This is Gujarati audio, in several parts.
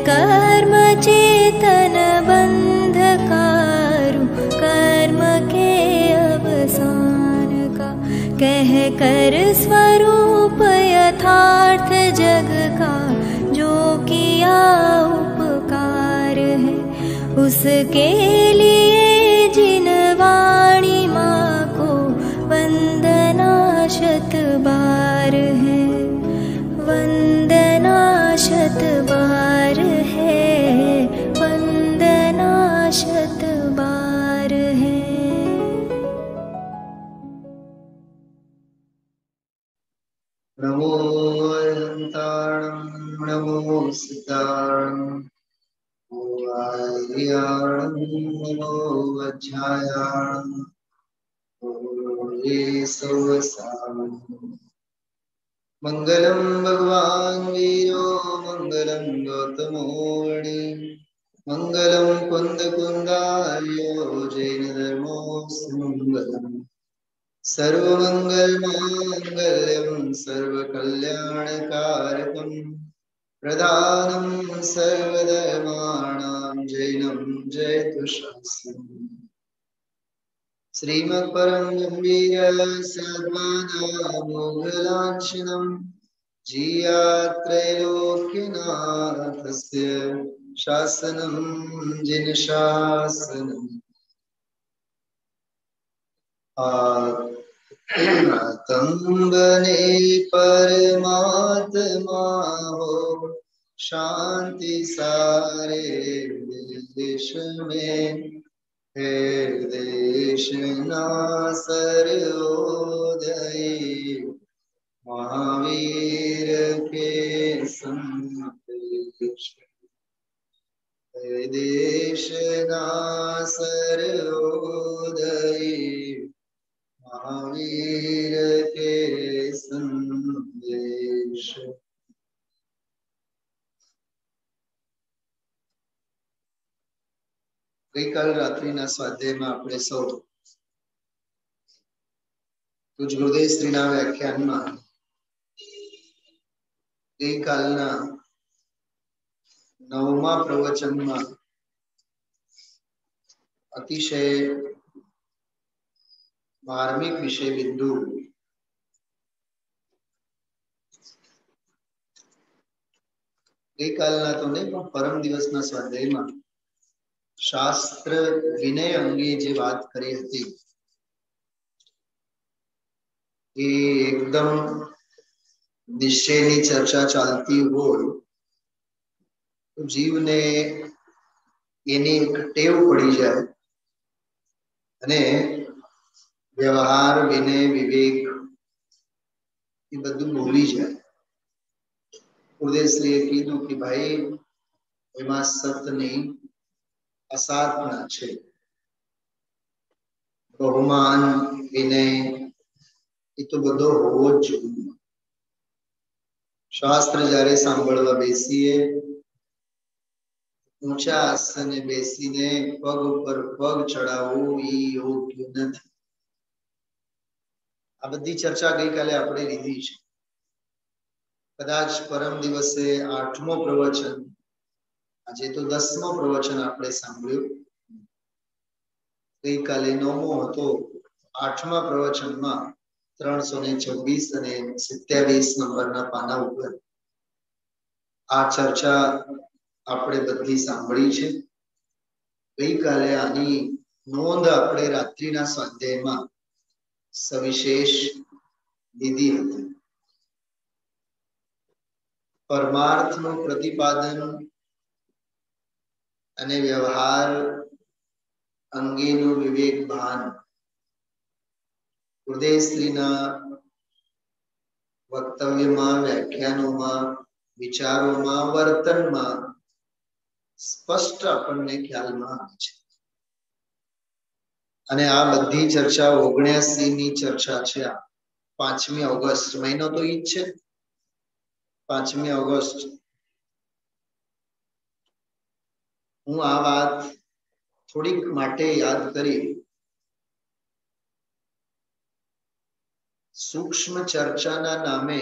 कर्म चेतन बंधकारु कर्म के अवसान का, कह कर स्वरूप यथार्थ जग का जो किया उपकार है, उसके लिए जिन वाणी माँ को वंदना शत बार है, वंदना शत बार है, वंदना शत बार है। नमो अनंताणं नमो सिद्धाणं नमो आर्याणं नमो वज्रायाणं नमो येशवसां। मंगलम भगवान वीरो मंगलम गौतमो वणि मंगलम कुंद कुंदार्यो जैन धर्मो मंगलम सर्वमंगल मांगल्यम सर्वकल्याणकारकम प्रधानम सर्वधर्माणां जैनम जयतु शास्त्रम्। श्रीमत्परं गम्भीर सद्मानामोघलाञ्छनं जीयात्रैलोक्यनाथस्य शासनं जिनशासनम्। आतंबने परमात्मा हो शांति सारे देश में, हे देश ना सर्वोदय महावीर के संदेश, हे देश ना सर्वोदय महावीर के संदेश। ગઈકાલ રાત્રિના સ્વાધ્યાયમાં આપણે સૌ પૂજ ગુરુદેવ શ્રીના વ્યાખ્યાનમાં ગઈકાલના 9મા પ્રવચનમાં અતિશય માર્મિક વિષય બિંદુ ગઈકાલના તો નહીં પણ પરમ દિવસના સ્વાધ્યાયમાં શાસ્ત્ર વિનય અંગે જે વાત કરી હતી એ એકદમ નિશ્ચયની ચર્ચા ચાલતી હોય તો જીવને એની એક ટેવ પડી જાય અને વ્યવહાર વિનય વિવેક એ બધું ભૂલી જાય. ઉદયશ્રીએ કીધું કે ભાઈ એમાં સતની અસાધના છે. બહુમાન વિનય એ તો બધો હોવો જ જોઈએ. શાસ્ત્ર જ્યારે સાંભળવા બેસીએ ઊંચા આસને બેસીને પગ ઉપર પગ ચડાવવું એ યોગ્ય નથી. આ બધી ચર્ચા ગઈકાલે આપણે લીધી છે. કદાચ પરમ દિવસે 8મો પ્રવચન, આજે તો 10મો પ્રવચન આપણે સાંભળ્યું. ગઈકાલે 9મો હતો. 8મા પ્રવચનમાં 326 અને 27 નંબરના પાના ઉપર આ ચર્ચા આપણે બધી સાંભળી છે. ગઈકાલે આની નોંધ આપણે રાત્રિના સ્વાધ્યાયમાં સવિશેષ લીધી હતી. પરમાર્થનું પ્રતિપાદન અને વ્યવહાર અંગેનું વિવેક ભાન ઉદયશ્રીના વક્તવ્યમાં, વ્યાખ્યાનોમાં, વિચારોમાં, વર્તનમાં સ્પષ્ટ આપણને ખ્યાલમાં આવે છે. અને આ બધી ચર્ચા 79ની ચર્ચા છે. 5મી ઓગસ્ટ મહિનો તો ઈ જ છે. 5મી ઓગસ્ટ હું આ વાત થોડીક માટે યાદ કરી. સૂક્ષ્મ ચર્ચાના નામે,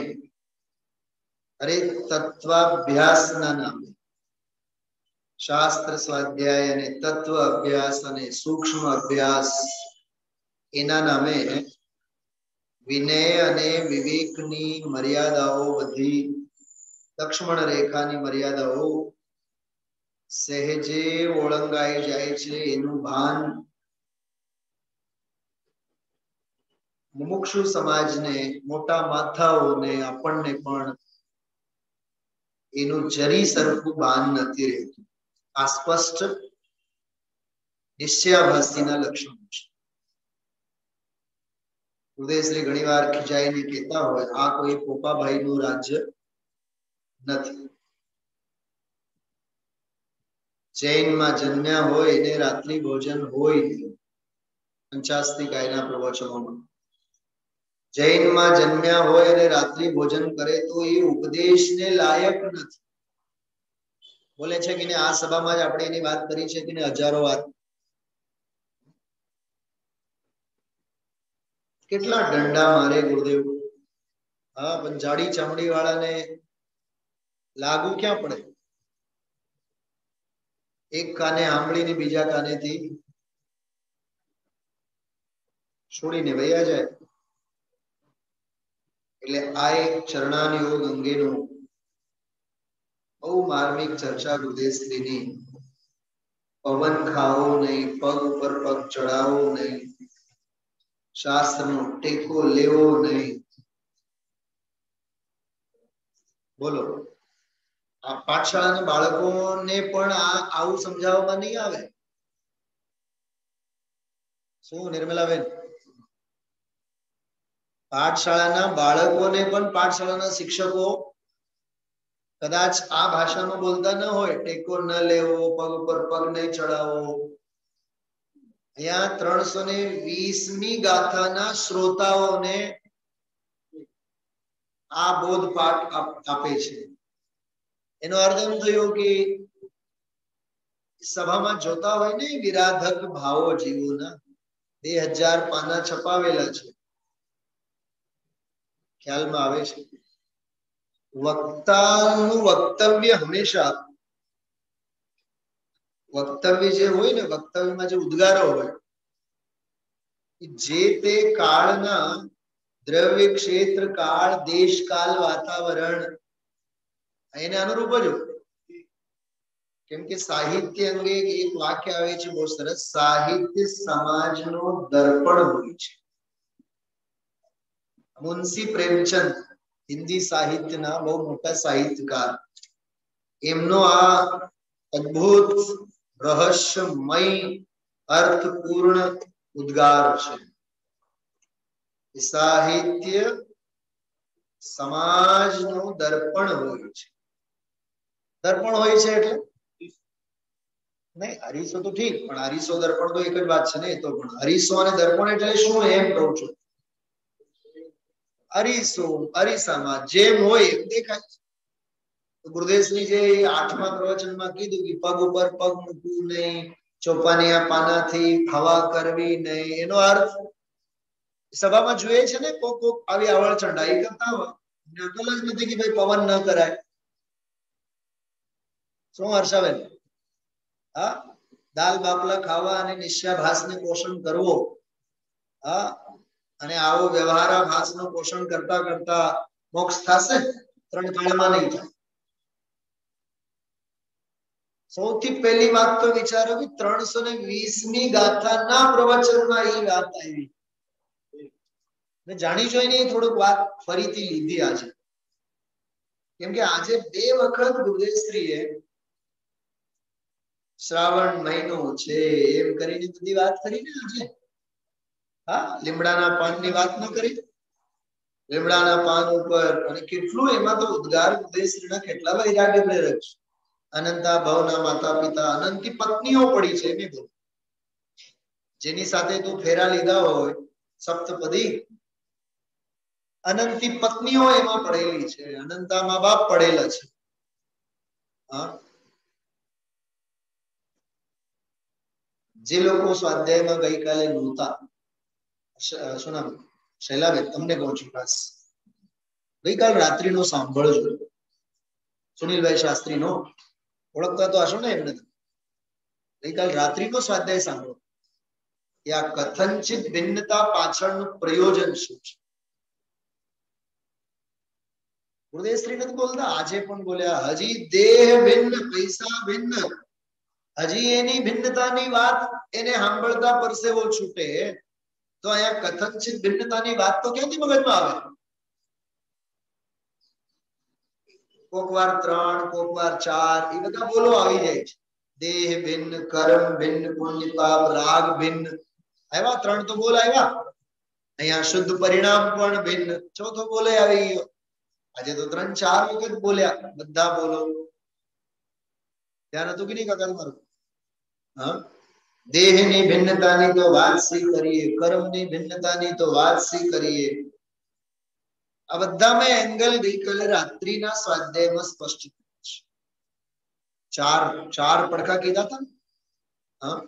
અરે તત્વાભ્યાસના નામે શાસ્ત્ર સ્વાધ્યાય અને તત્વ અભ્યાસ અને સૂક્ષ્મ અભ્યાસ એના નામે વિનય અને વિવેકની મર્યાદાઓ બધી લક્ષ્મણ રેખાની મર્યાદાઓ સહેજે ઓળંગાઈ જાય છે. એનું ભાન મુમુક્ષુ સમાજને, મોટા માથાઓને, આપણને પણ એનું જરી સરખું ભાન નથી રહેતું. આ સ્પષ્ટ નિશ્ચયાભાસના લક્ષણો છે. ઉદયશ્રી ઘણી વાર ખીજાઈને કહેતા હોય, આ કોઈ પોપાભાઈ નું રાજ્ય નથી. જૈનમાં જન્મ્યા હોય એને રાત્રિ ભોજન હોય નહીં. 50 ગાયના પ્રવચનોમાં જૈનમાં જન્મ્યા હોય અને રાત્રિ ભોજન કરે તો એ ઉપદેશને લાયક નથી. બોલે છે કે આ સભામાં જ આપણે એની વાત કરી છે કે હજારો વાત. કેટલા દંડા મારે ગુરુદેવ. હા, પણ જાડી ચામડી વાળાને લાગુ ક્યાં પડે? એક કાને આંબળીને બીજા કાનેથી છોડીને વયા જાય. એટલે આ એક ચરણાનયોગ અંગેનું બહુ માર્મિક ચર્ચા ગુરુદેવશ્રીની. પવન ખાવો નહીં, પગ ઉપર પગ ચડાવવો નહીં, શાસ્ત્રનો ટેકો લેવો નહીં. બોલો, આ પાઠશાળાના બાળકોને પણ આવું સમજાવવામાં નહીં આવે. શું નિર્મલાબેન? પાઠશાળાના બાળકોને પણ પાઠશાળાના શિક્ષકો કદાચ આ ભાષામાં બોલતા ન હોય, ટેકો ન લેવો, પગ ઉપર પગ નહીં ચડાવો. અહીંયા 320મી ગાથાના શ્રોતાઓને આ બોધપાઠ આપે છે. એનો અર્થ એમ થયો કે સભામાં જોતા હોય ને વિરાધક ભાવો જીવોના 2000 પાના છપાવેલા છે. ખ્યાલમાં આવે છે. વક્તાનું વક્તવ્ય હંમેશા, વક્તવ્ય જે હોય ને, વક્તવ્યમાં જે ઉદ્ગારો હોય, જે તે કાળના દ્રવ્ય, ક્ષેત્ર, કાળ, દેશ, કાલ, વાતાવરણ એને અનુરૂપ જ હોય. કેમ કે સાહિત્ય અંગે એક વાક્ય આવે છે બહુ સરસ, સાહિત્ય સમાજનો દર્પણ હોય છે. મુનશી પ્રેમચંદ હિન્દી સાહિત્યના બહુ મોટા સાહિત્યકાર, એમનો આ અદ્ભુત રહસ્યમય અર્થપૂર્ણ ઉદ્ગાર છે. સાહિત્ય સમાજનું દર્પણ હોય છે. દર્પણ હોય છે એટલે નહીં, અરીસો તો ઠીક, પણ અરીસો દર્પણ તો એક જ વાત છે ને. તો પણ અરીસો અને દર્પણ એટલે શું એમ કહું છું. અરીસો, અરીસામાં જેમ હોય એમ દેખાય. ગુરુદેવશ્રી જે 8મા પ્રવચનમાં કીધું કે પગ ઉપર પગ મૂકવું નહીં, ચોપાનિયા પાનાથી હવા કરવી નહીં, એનો અર્થ સભામાં જોઈએ છે ને કોક આવી આવળ ચંડાઈ કરતા હોય, અકલ જ નથી કે ભાઈ પવન ન કરાય. શું હર્ષાબેન? હા, દાલ બાફલા ખાવા અને નિશ્ચાભાસને પોષણ કરવો. હા, અને આવો વ્યવહારાભાસનું પોષણ કરતા કરતા મોક્ષ થશે? 3 કાળમાં નહીં થાય. સૌથી પહેલી વાત તો વિચારો કે 320મી ગાથાના પ્રવચનમાં એ વાત આવી. જાણી જોઈને થોડુંક વાત ફરીથી લીધી આજે. કેમ કે આજે 2 વખત ગુરુદેવશ્રીએ શ્રાવણ મહિનો છે એમ કરીને બધી વાત કરી ને આજે. હા, લીમડાના પાનની વાત ન કરી? લીમડાના પાન ઉપર અને કેટલું એમાં તો ઉદ્ગાર ગુરુદેવશ્રીના કેટલા વૈરાગ્ય પ્રેરક છે. અનંતા ભવના માતા પિતા, અનંતી પત્નીઓ પડી છે મેં બોલ, જેની સાથે તું ફેરા લીધા હોય સપ્તપદી, અનંતી પત્નીઓ એમાં પડેલી છે. અનંતા મા બાપ પડેલા છે. હા, જે લોકો સ્વાધ્યાયમાં ગઈકાલે નહોતા, શું નામ શૈલાબેન, તમને કહું છું ખાસ, ગઈકાલ રાત્રિનો સાંભળજો. સુનિલભાઈ શાસ્ત્રીનો ઓળખતા તો હશો ને એમને? ગઈકાલ રાત્રિનો સ્વાધ્યાય સાંભળો કે આ કથનચિત ભિન્નતા પાછળનું પ્રયોજન શું છે. ગુરુદેવશ્રી નથી બોલતા, આજે પણ બોલ્યા, હજી દેહ ભિન્ન, પૈસા ભિન્ન, હજી એની ભિન્નતાની વાત એને સાંભળતા પરસેવો છૂટે, તો અહીંયા કથનચિત ભિન્નતાની વાત તો ક્યાંથી મગજમાં આવે? કોક વાર 3, કોક વાર 4, એ બધા બોલો આવી જાય છે. દેહ ભિન્ન, કર્મ ભિન્ન, પુણ્ય પાપ, રાગ ભિન્ન, આવ્યા 3 તો બોલ આવ્યા. અહીંયા શુદ્ધ પરિણામ પણ ભિન્ન, ચોથો બોલે આવી ગયો. આજે તો 3-4 વખત બોલ્યા, બધા બોલો. ધ્યાન હતું કે નહીં કાકા તમારું? હા, દેહની ભિન્નતાની તો વાત સી કરીએ, કર્મની ભિન્નતાની તો વાત સી કરીએ. આ બધામાં એંગલ ગઈકાલે રાત્રિના સ્વાધ્યાયમાં સ્પષ્ટ છે. ચાર પડખા કીધા હતા. હા,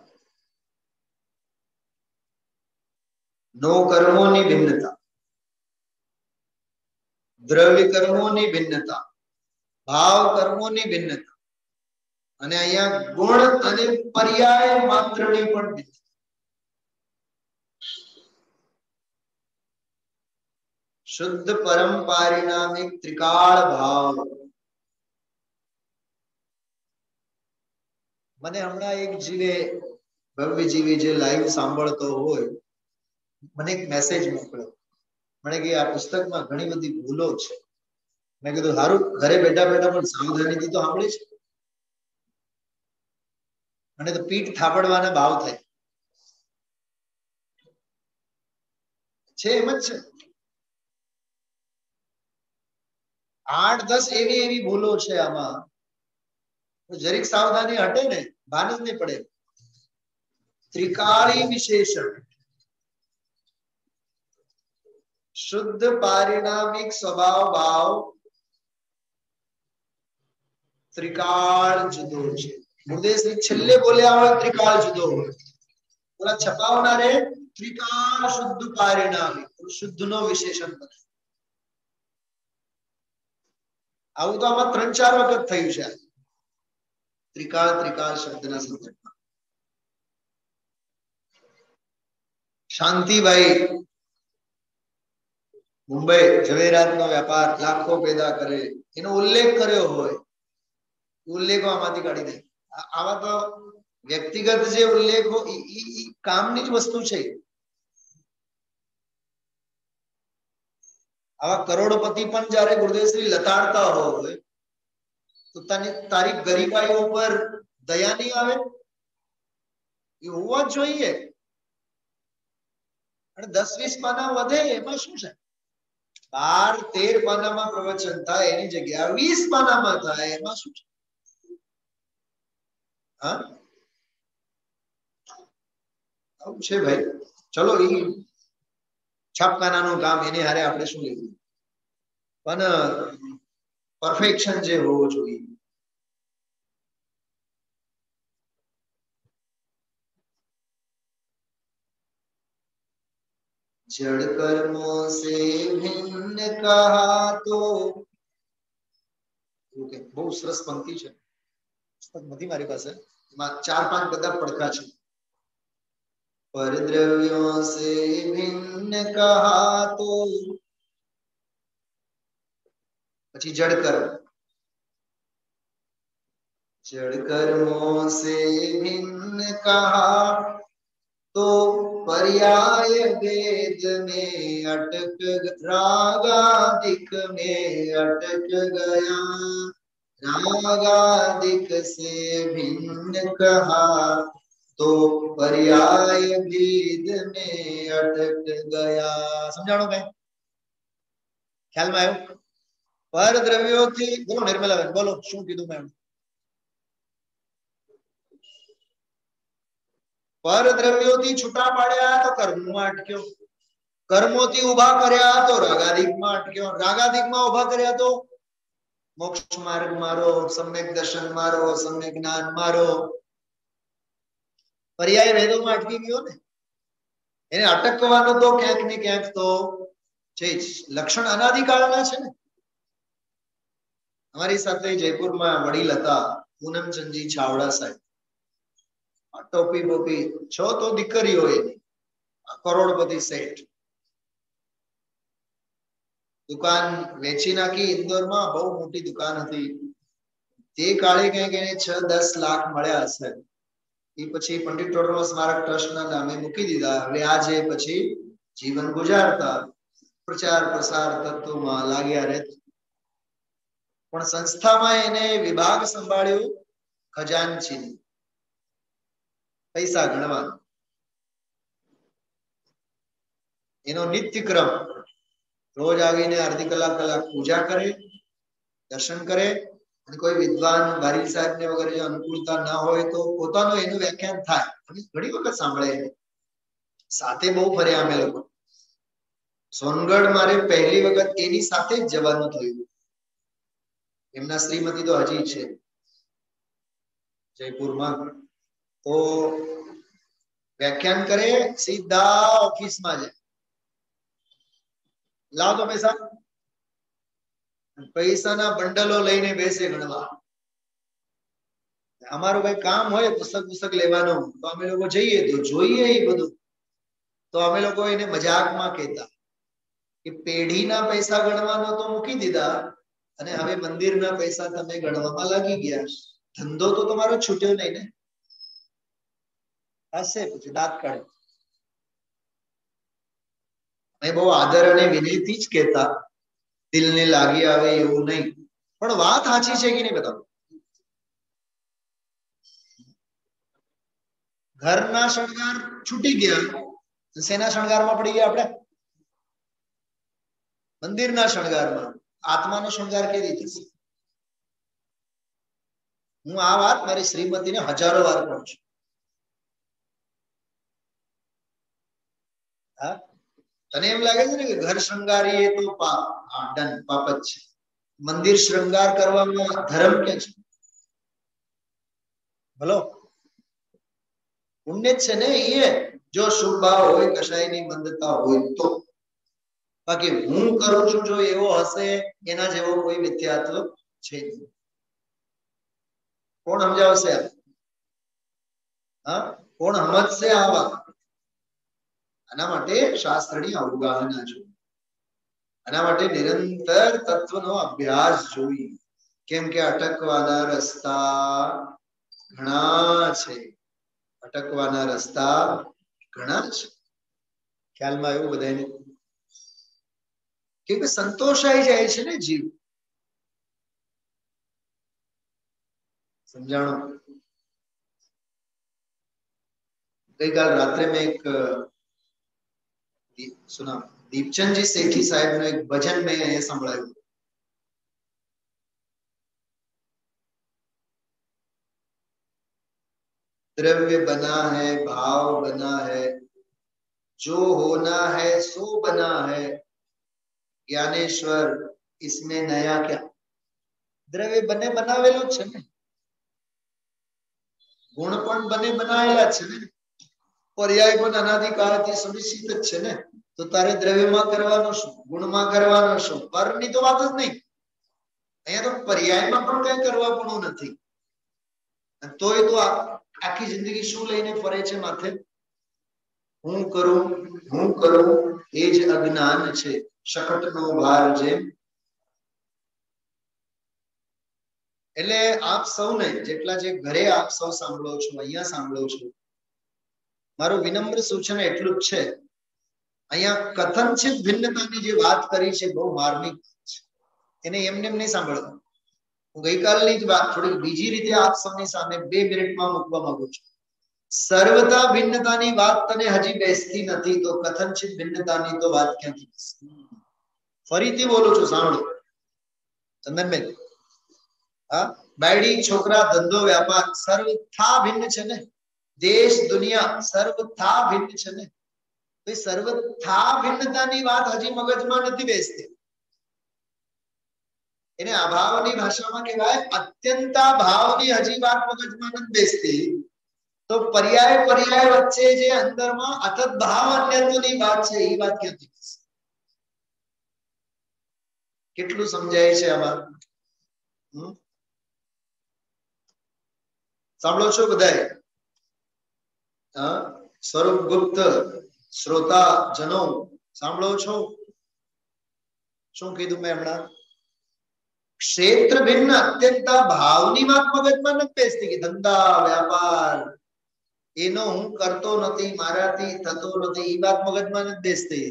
નો કર્મોની ભિન્નતા, દ્રવ્ય કર્મોની ભિન્નતા, ભાવ કર્મોની ભિન્નતા, અને અહીંયા ગુણ અને પર્યાય માત્રની પણ ભિન્નતા. શુદ્ધ પરમ પારિણામિક ત્રિકાળ ભાવ. મને હમણાં એક જીવે, ભવ્ય જીવે જે લાઈવ સાંભળતો હોય, મને એક મેસેજ મોકલ્યો. મને કે આ પુસ્તકમાં ઘણી બધી ભૂલો છે. મેં કીધું સારું, ઘરે બેઠા બેઠા પણ સાવધાનીથી તો સાંભળી છે. મને તો પીઠ થાપડવાના ભાવ થાય છે. એમ જ છે. 8-10 એવી ભૂલો છે આમાં. જરીક સાવધાની હટે ને, ભાન જ નહીં પડે. ત્રિકાળી વિશેષણ, શુદ્ધ પારિણામિક સ્વભાવ ભાવ, ત્રિકાળ જુદો છે. ગુરુદેવશ્રી છેલ્લે બોલ્યા હોય ત્રિકાળ જુદો હોય, ઓલા છપાવનારે ત્રિકાળ શુદ્ધ પારિણામિક, શુદ્ધ નો વિશેષણ બને. આવું તો આમાં 3-4 વખત થયું છે. ત્રિકાળ શબ્દના સંદર્ભમાં. શાંતિભાઈ મુંબઈ ઝવેરાતનો વેપાર લાખો પેદા કરે, એનો ઉલ્લેખ કર્યો હોય, ઉલ્લેખો આમાંથી કાઢી દે. આવા તો વ્યક્તિગત જે ઉલ્લેખો કામની જ વસ્તુ છે. આવા કરોડપતિ પણ જયારે ગુરુદેવશ્રી લતાડતા હોય તો તારી ગરીબાઈઓ પર દયા નહીં આવે? એ હોવા જોઈએ. અને 10-20 પાના વધે એમાં શું છે? 12-13 પાનામાં પ્રવચન થાય એની જગ્યા 20 પાનામાં થાય એમાં શું છે? હા, આવું છે ભાઈ. ચલો, એ છાપખાનાનું કામ, એને હારે આપણે શું લેવું? પણ પરફેક્શન જે હોવો જોઈએ. जड़ कर्मों से भिन्न कहा तो, બહુ સરસ પંક્તિ છે. પુસ્તક નથી મારી પાસે, એમાં 4-5 બધા પડખા છે. पर द्रव्यों से भिन्न कहा तो, પછી જड़ कर्म, जड़ कर्मों से भिन्न कहा तो पर्याय भेद में अटक, रागादिक में अटक गया, रागादिक से भिन्न कहा तो पर्याय भेद में अटक गया. समझाणो भाई? ખ્યાલમાં આવ્યું? પર દ્રવ્યોથી, બોલો નિર્મલાબેન, બોલો શું કીધું મેં? પર દ્રવ્યોથી છૂટા પાડ્યા તો કર્મમાં અટક્યો, કર્મોથી ઉભા કર્યા તો રાગાદિકમાં અટક્યો, રાગાદિકમાં ઉભા કર્યા તો મોક્ષ માર્ગ મારો, સમ્યક દર્શન મારો, સમ્યક જ્ઞાન મારો. પર્યાય ભેદોમાં અટકી ગયો ને. એને અટકવાનો તો ક્યાંક ને ક્યાંક તો છે જ. લક્ષણ અનાદિકાળના છે ને. અમારી સાથે જયપુરમાં વડીલ હતા પૂનમચંદજી છાવડા સાહેબ. ટોપી બોપી છો તો દીકરીઓ એની કરોડપતિ શેઠ દુકાન વેચી નાખી ઇન્દોરમાં બહુ મોટી દુકાન હતી તે કાળે કંઈક એને 6-10 લાખ મળ્યા હશે એ પછી પંડિત ટોડરમલ સ્મારક ટ્રસ્ટના નામે મૂકી દીધા હવે આજે પછી જીવન ગુજારતા પ્રચાર પ્રસાર તત્વમાં લાગ્યા રહેતા પણ સંસ્થામાં એને વિભાગ સંભાળ્યો ખજાનચી પૈસા ગણવાનો એનો નિત્યક્રમ રોજ આવીને અડધી કલાક પૂજા કરે દર્શન કરે અને કોઈ વિદ્વાન બારી સાહેબ ને વગેરે જો અનુકૂળતા ના હોય તો પોતાનું એનું વ્યાખ્યાન થાય ઘણી વખત સાંભળે સાથે બહુ ફર્યા અમે લોકો સોનગઢ મારે પહેલી વખત એની સાથે જ જવાનું થયું એમના શ્રીમતી તો હજી છે જયપુરમાં તો વ્યાખ્યાન કરે સીધા ઓફિસમાં જાય લાવ તો પૈસાના બંડલો લઈને બેસે ગણવા અમારું કઈ કામ હોય પુસ્તક લેવાનું તો અમે લોકો જઈએ તો જોઈએ એ બધું તો અમે લોકો એને મજાકમાં કહેતા કે પેઢીના પૈસા ગણવાનો તો મૂકી દીધા અને હવે મંદિરના પૈસા તમે ગણવામાં લાગી ગયા ધંધો તો તમારો છૂટ્યો નહીં ને હશે પછી દાંત કાઢે મેં બહુ આદર અને વિનયથી જ કહેતા દિલને લાગી આવે એવું નહીં પણ વાત સાચી છે કે નહીં બતાવો ઘરના શણગાર છૂટી ગયા શેના શણગારમાં પડી ગયા આપણે મંદિરના શણગારમાં આત્માનો શણગાર કેવી રીતે હું આ વાત મારી શ્રીમતીને હજારો વાર કહું છું હા તને એમ લાગે છે ને કે ઘર શૃંગારીએ તો પાપ ડન પાપ જ છે મંદિર શૃંગાર કરવામાં ધર્મ કે છે બોલો પુણ્ય છે ને એ જો શુભ ભાવ હોય કશાયની મંદતા હોય તો બાકી હું કરું છું જો એવો હશે એના જેવો કોઈ મિથ્યાત્વ છે નહીં કોણ સમજાવશે હા કોણ સમજશે આ વાત આના માટે શાસ્ત્રની અવગાહના જોઈએ આના માટે નિરંતર તત્વનો અભ્યાસ જોઈએ કેમ કે અટકવાના રસ્તા ઘણા છે અટકવાના રસ્તા ઘણા છે ખ્યાલમાં એવું બધાને કેમ કે સંતોષાઈ જાય છે ને જીવ સમજાણો ગઈકાલ રાત્રે મેં એક સુના दीपचंद जी सेठी साहब ने एक भजन में ये संभळाયું द्रव्य बना है भाव बना है जो होना है सो बना है ज्ञानेश्वर इसमें नया क्या द्रव्य बने बनावेलो છે ને ગુણ પણ બને બનાવેલા છે ને પર્યાય પણ અનાદિકાળથી સુનિશ્ચિત જ છે ને તો તારે દ્રવ્યમાં કરવાનો શું ગુણમાં કરવાનો શું પરની તો વાત જ નહીં અહીંયા તો પર્યાયમાં પણ કઈ કરવા પણ નથી તોય તો આખી જિંદગી શું લઈને ફરે છે માથે હું કરું એ જ અજ્ઞાન છે શકટનો ભાર જેમ એટલે આપ સૌને જેટલા જે ઘરે આપ સૌ સાંભળો છો અહીંયા સાંભળો છો મારું વિનમ્ર સૂચન એટલું જ છે અહીંયા કથનચિત ભિન્નતાની જે વાત કરી છે બહુ માર્મિક છે એને એમને એમ નહીં સાંભળવા હું ગઈકાલની જ વાત થોડી બીજી રીતે આપ સૌની સામે 2 મિનિટમાં મૂકવા માંગુ છું સર્વતા ભિન્નતાની વાત તને હજી બેસતી નથી તો કથનચિત ભિન્નતાની તો વાત ક્યાંથી બેસે ફરીથી બોલું છું સાંભળો ચંદનબેન હા બાયડી છોકરા ધંધો વ્યાપાર સર્વથા ભિન્ન છે ને દેશ દુનિયા સર્વથા ભિન્ન છે ને તો સર્વથા ભિન્નતાની વાત હજી મગજમાં નથી બેસતી એને અભાવની ભાષામાં કહેવાય અત્યંતા ભાવની હજી વાત મગજમાં નથી બેસતી તો પર્યાય વચ્ચે જે અંદરમાં અતત ભાવ અન્યત્વની વાત છે એ વાત ક્યાંથી બેસે કેટલું સમજાય છે આમાં સાંભળો છો બધાએ સ્વરૂપ ગુપ્ત શ્રોતા જનો સાંભળો છો શું કીધું મેં હમણાં? ક્ષેત્ર ભિન્ન અત્યંત ભાવની વાત મગજમાં નથી બેસતી કે ધંધા વ્યાપાર એનો હું કરતો નથી, મારાથી થતો નથી, એ વાત મગજમાં નથી બેસતી.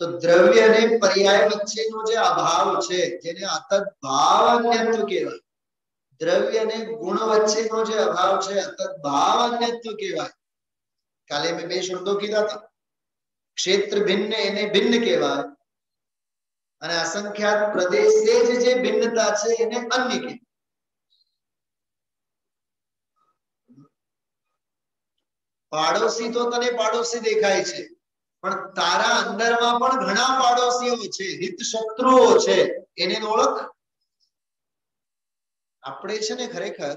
તો દ્રવ્ય અને પર્યાય વચ્ચેનો જે અભાવ છે જેને અતત ભાવ અન્યત્વ કહેવાય, દ્રવ્ય અને ગુણ વચ્ચેનો જે અભાવ છે અતત ભાવ અન્યત્વ કહેવાય. કાલે મેં બે શબ્દો કીધા હતા, ક્ષેત્ર ભિન્ન એને ભિન્ન કહેવાય અને અસંખ્યાત પ્રદેશે જે ભિન્નતા છે એને અન્ય કહેવાય. પાડોશી તો તને પાડોશી દેખાય છે પણ તારા અંદરમાં પણ ઘણા પાડોશીઓ છે, હિત શત્રુઓ છે, એને ઓળખ. આપણે છે ને ખરેખર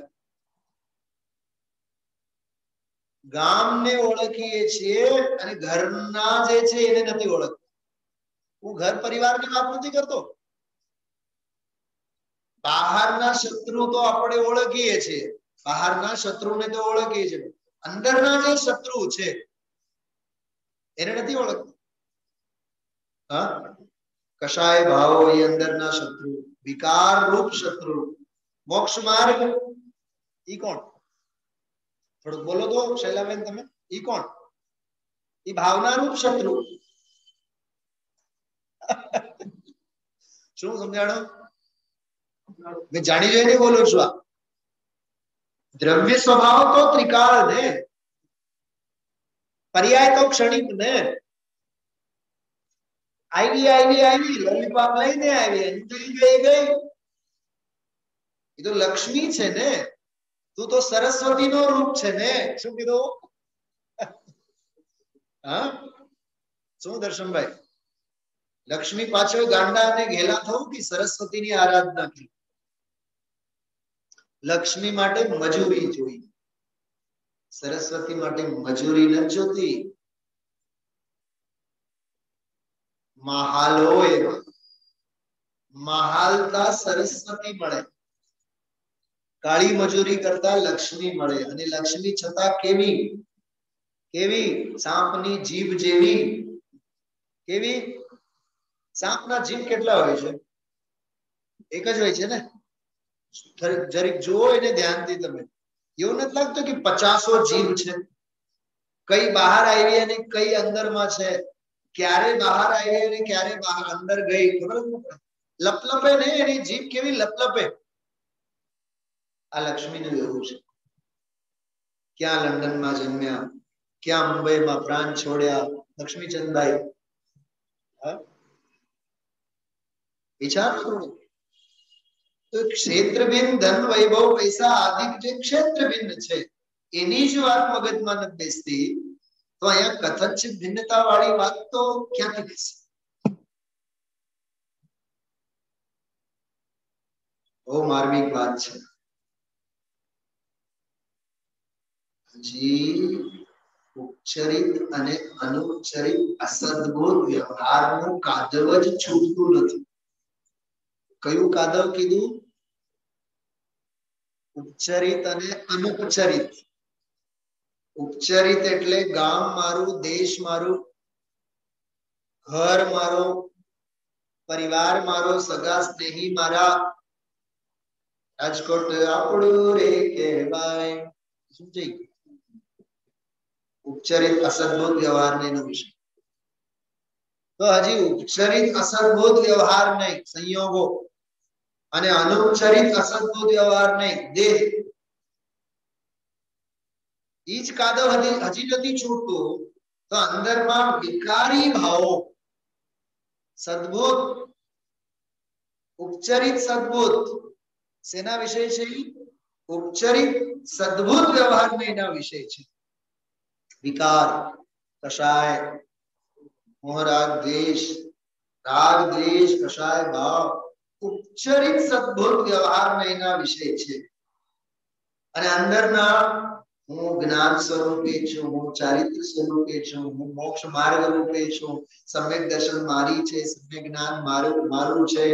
ગામને ઓળખીએ છીએ અને ઘરના જે છે એને નથી ઓળખતા. હું ઘર પરિવારની વાત નથી કરતો, બહારના શત્રુ તો આપણે ઓળખીએ છીએ, બહારના શત્રુને તો ઓળખીએ છીએ, અંદરના જે શત્રુ છે એને નથી ઓળખતા. હા, કશાય ભાવો એ અંદરના શત્રુ, વિકાર રૂપ શત્રુ. મોક્ષ માર્ગ ઈ કોણ? થોડું બોલો તો શૈલાબેન તમે, ઈ કોણ? ઈ ભાવના રૂપ શત્રુ. શું સમજાણો? મેં જાણી જોઈને બોલું છું. આ દ્રવ્ય સ્વભાવ તો ત્રિકાળ ને, પર્યાય તો ક્ષણિક ને. આવી લોલીપોપ લઈને આવી અને ગઈ. એ તો લક્ષ્મી છે ને, તું તો સરસ્વતી નો રૂપ છે ને. શું કીધું? હા, શું દર્શનભાઈ? લક્ષ્મી પાછળ ગાંડા અને ઘેલા થવું કે સરસ્વતીની આરાધના કરી? લક્ષ્મી માટે મજૂરી જોઈ, સરસ્વતી માટે મજૂરી નથી જોતી. મહાલો એવા મહાલતા સરસ્વતી મળે, કાળી મજૂરી કરતા લક્ષ્મી મળે. અને લક્ષ્મી છતાં કેવી કેવી? સાપની જીભ જેવી. કેવી? સાપના જીભ કેટલા હોય છે? એક જ હોય છે ને. જરીક જુઓ એને ધ્યાનથી તમે. એવું નથી લાગતું કે 50 જીભ છે? કઈ બહાર આવી અને કઈ અંદરમાં છે? ક્યારે બહાર આવી અને ક્યારે બહાર અંદર ગઈ ખબર જ નથી. લપલપે ને, એની જીભ કેવી લપલપે. આ લક્ષ્મીનું એવું છે. ક્યાં લંડનમાં જન્મ્યા, ક્યાં મુંબઈમાં પ્રાણ છોડ્યા લક્ષ્મીચંદભાઈ. વિચારો થોડું. તો ક્ષેત્ર ભિન્ન ધન વૈભવ પૈસા આદિ જે ક્ષેત્ર ભિન્ન છે એની જ વાત મગજમાં નથી બેસતી, તો અહીંયા કથનચિત ભિન્નતા વાળી વાત તો ક્યાંથી બેસે? બહુ માર્મિક વાત છે. હજી ઉપચરિત અને અનુપચરિત અસદબોધ વ્યવહારનું કાદવ જ છૂટતું નથી. કયું કાદવ કીધું? ઉપચરિત અને અનુપચરિત. ઉપચરિત એટલે ગામ મારું, દેશ મારું, ઘર મારો, પરિવાર મારો, સગા સ્નેહી મારા, રાજકોટ આપણું રે કહેવાય. સમજાઈ? ઉપચરિત અસદબોધ વ્યવહાર નો વિષય. તો હજી ઉપચરિત અસદબોધ વ્યવહાર નહીં, સંયોગો, અને અનુપચરિત અસદબોધ વ્યવહાર નહીં, દેહ. ઈ જ કાદવ હજી નથી છૂટતું. તો અંદરમાં વિકારી ભાવો, સદબોધ, ઉપચરિત સદબોધ શેના વિષય છે? ઉપચરિત સદબોધ વ્યવહાર એના વિષય છે. વિકાર, કષાય, મોહરાગ દ્વેષ, રાગ દ્વેષ, કષાય ભાવ, ઉપચરિત સદબોધ વ્યવહાર એના વિષય છે. અને અંદરના હું જ્ઞાન સ્વરૂપે છું, હું ચારિત્ર સ્વરૂપે છું, હું મોક્ષ માર્ગ રૂપે છું, સમ્યક દર્શન મારી છે, સમ્યક જ્ઞાન મારું છે,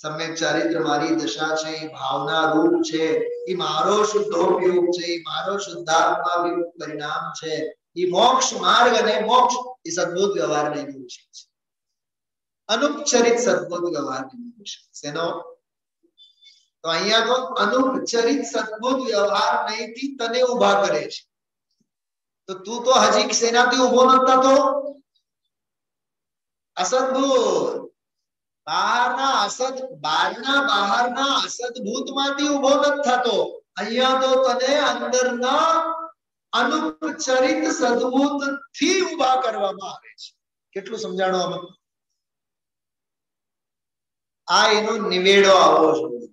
સમ્યક ચારિત્ર મારી દશા છે, ભાવના રૂપ છે, એ મારો શુદ્ધોપયોગ છે, એ મારો શુદ્ધાત્મા પરિણામ છે. એ મોક્ષ માર્ગ અને મોક્ષ એ સદબુદ્ધ વ્યવહારને વિષય છે. અનુપચરિત સદબુદ્ધ વ્યવહારને વિષય શેનો? તો અહીંયા તો અનુપચરિત સદબુદ્ધ વ્યવહાર નહીંથી તને ઉભા કરે છે. તો તું તો હજી શેનાથી ઉભો નતો થતો? અસદબુદ્ધ બહારના અસદભૂતમાંથી ઉભો નથી થતો. અહીંયા તો તને અંદરના અનુપચરિત સદબુદ્ધ થી ઉભા કરવામાં આવે છે. કેટલું સમજાણો આમાં? આ એનો નિવેડો આવો જોઈએ.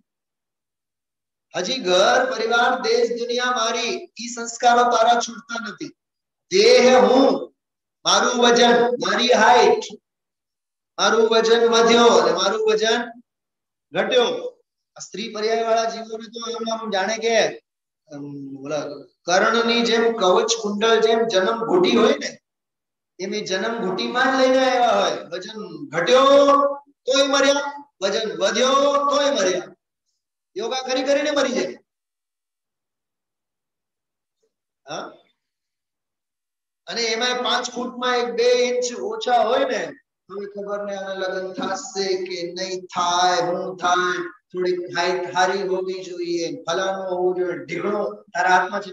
હજી ઘર પરિવાર દેશ દુનિયા મારી ઈ સંસ્કારો તારા છૂટતા નથી. દેહ હું, મારું વજન, મારી હાઈટ, મારું વજન વધ્યો અને મારું વજન ઘટ્યો. સ્ત્રી પર્યાય વાળા જીવોને તો આમ જાણે કે કર્ણની જેમ કવચ કુંડળ જેમ જન્મ ઘૂંટી હોય ને એમ જન્મ ઘૂંટીમાં જ લઈને આવ્યા હોય. વજન ઘટ્યો તોય મર્યા, વજન વધ્યો તોય મર્યા. યોગા કરીને મરી જાય. હા, અને એમાં 5 ફૂટમાં 1-2 ઇંચ ઓછા હોય ને, હવે ખબર ને આને લગન થશે કે નહીં થાય, હું થાય, થોડીક હાઈટ હારી હોવી જોઈએ, ફલાણું હોવું જોઈએ, ઢીકણો તારા હાથમાં છે.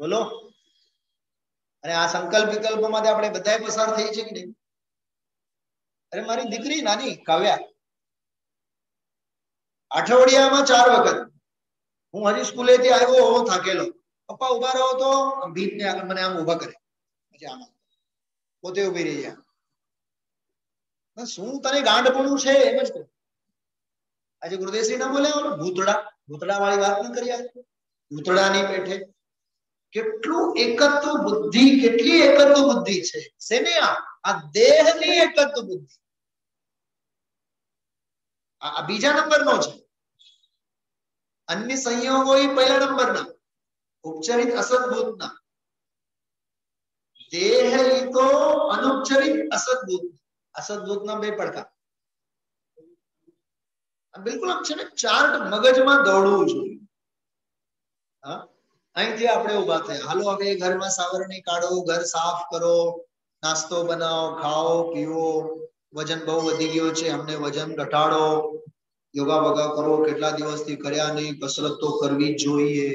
બોલો. અને આ સંકલ્પ વિકલ્પોમાંથી આપણે બધાય પસાર થઈ છે કે નહીં? અરે મારી દીકરી નાની કાવ્યા અઠવાડિયામાં 4 વખત હું હજી સ્કૂલેથી આવ્યો હું થાકેલો, પપ્પા ઉભા રહો તો ભીતને આગળ મને આમ ઉભા કરે, પછી આમ પોતે ઉભી રહી જાય. શું તને ગાંડપણું છે એમ જ કહું. આજે ગુરુદેવશ્રી ના બોલ્યા ભૂતડા વાળી વાત ન કરી. આજે ભૂતડાની પેઠે કેટલું એકત્વ બુદ્ધિ, કેટલી એકત્વ બુદ્ધિ છે. શેને? આ દેહની એકત્વ બુદ્ધિ. આ બીજા નંબરનો છે. અન્ય સંયોગો એ પહેલા નંબરના, ઉપચરિત અસદભૂતના. દેહ એ તો અનુપચરિત અસદભૂત. અસદભૂતના 2 પડકાર. બિલકુલ આમ છે ને ચાર્ટ મગજમાં દોડવું જોઈએ. હા, અહીંથી આપણે ઉભા થયા. હાલો હવે ઘરમાં સાવરણી કાઢો, ઘર સાફ કરો, નાસ્તો બનાવો, ખાઓ પીવો. વજન બહુ વધી ગયો છે, અમને વજન ઘટાડો. યોગા વગા કરો, કેટલા દિવસથી કર્યા નહીં, કસરત તો કરવી જોઈએ.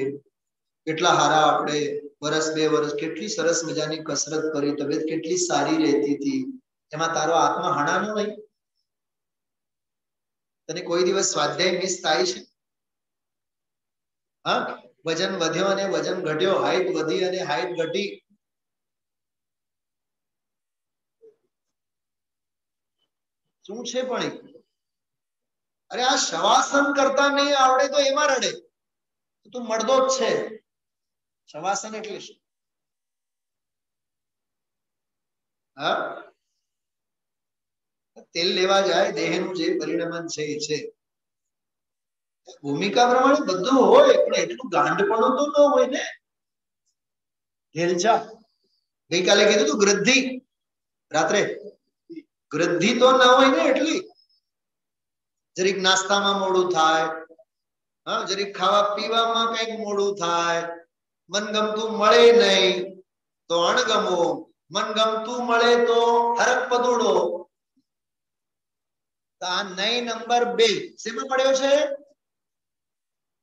કેટલા હારા આપણે વર્ષ 2 વર્ષ કેટલી સરસ મજાની કસરત કરી, તબિયત કેટલી સારી રહેતી હતી. એમાં તારો આત્મા હણાનો નહીં? તને કોઈ દિવસ સ્વાધ્યાય મિસ થાય છે? હા, વજન વધ્યો અને વજન ઘટ્યો, હાઈટ વધી અને હાઈટ ઘટી. શું છે પણ? અરે આ શવાસન કરતા નહીં આવડે તો એમાં રડે. તું મળદો જ છે. શવાસન એટલે શું? હા, તેલ લેવા જાય, દેહનું જે પરિણામ છે એ છે. ભૂમિકા પ્રમાણે બધું હોય, પણ એટલું ગાંડપણું તો ન હોય ને. હેલચા ગઈકાલે કીધું તું ગૃદ્ધિ, રાત્રે ગૃદ્ધિ તો ન હોય ને એટલી. જરીક નાસ્તામાં મોડું થાય, હા, જરીક ખાવા પીવામાં કઈક મોડું થાય, મનગમતું મળે નહીં તો અણગમો, મનગમતું મળે તો હરક પદુડો. આ નહીં નંબર 2 શેમાં પડ્યો છે?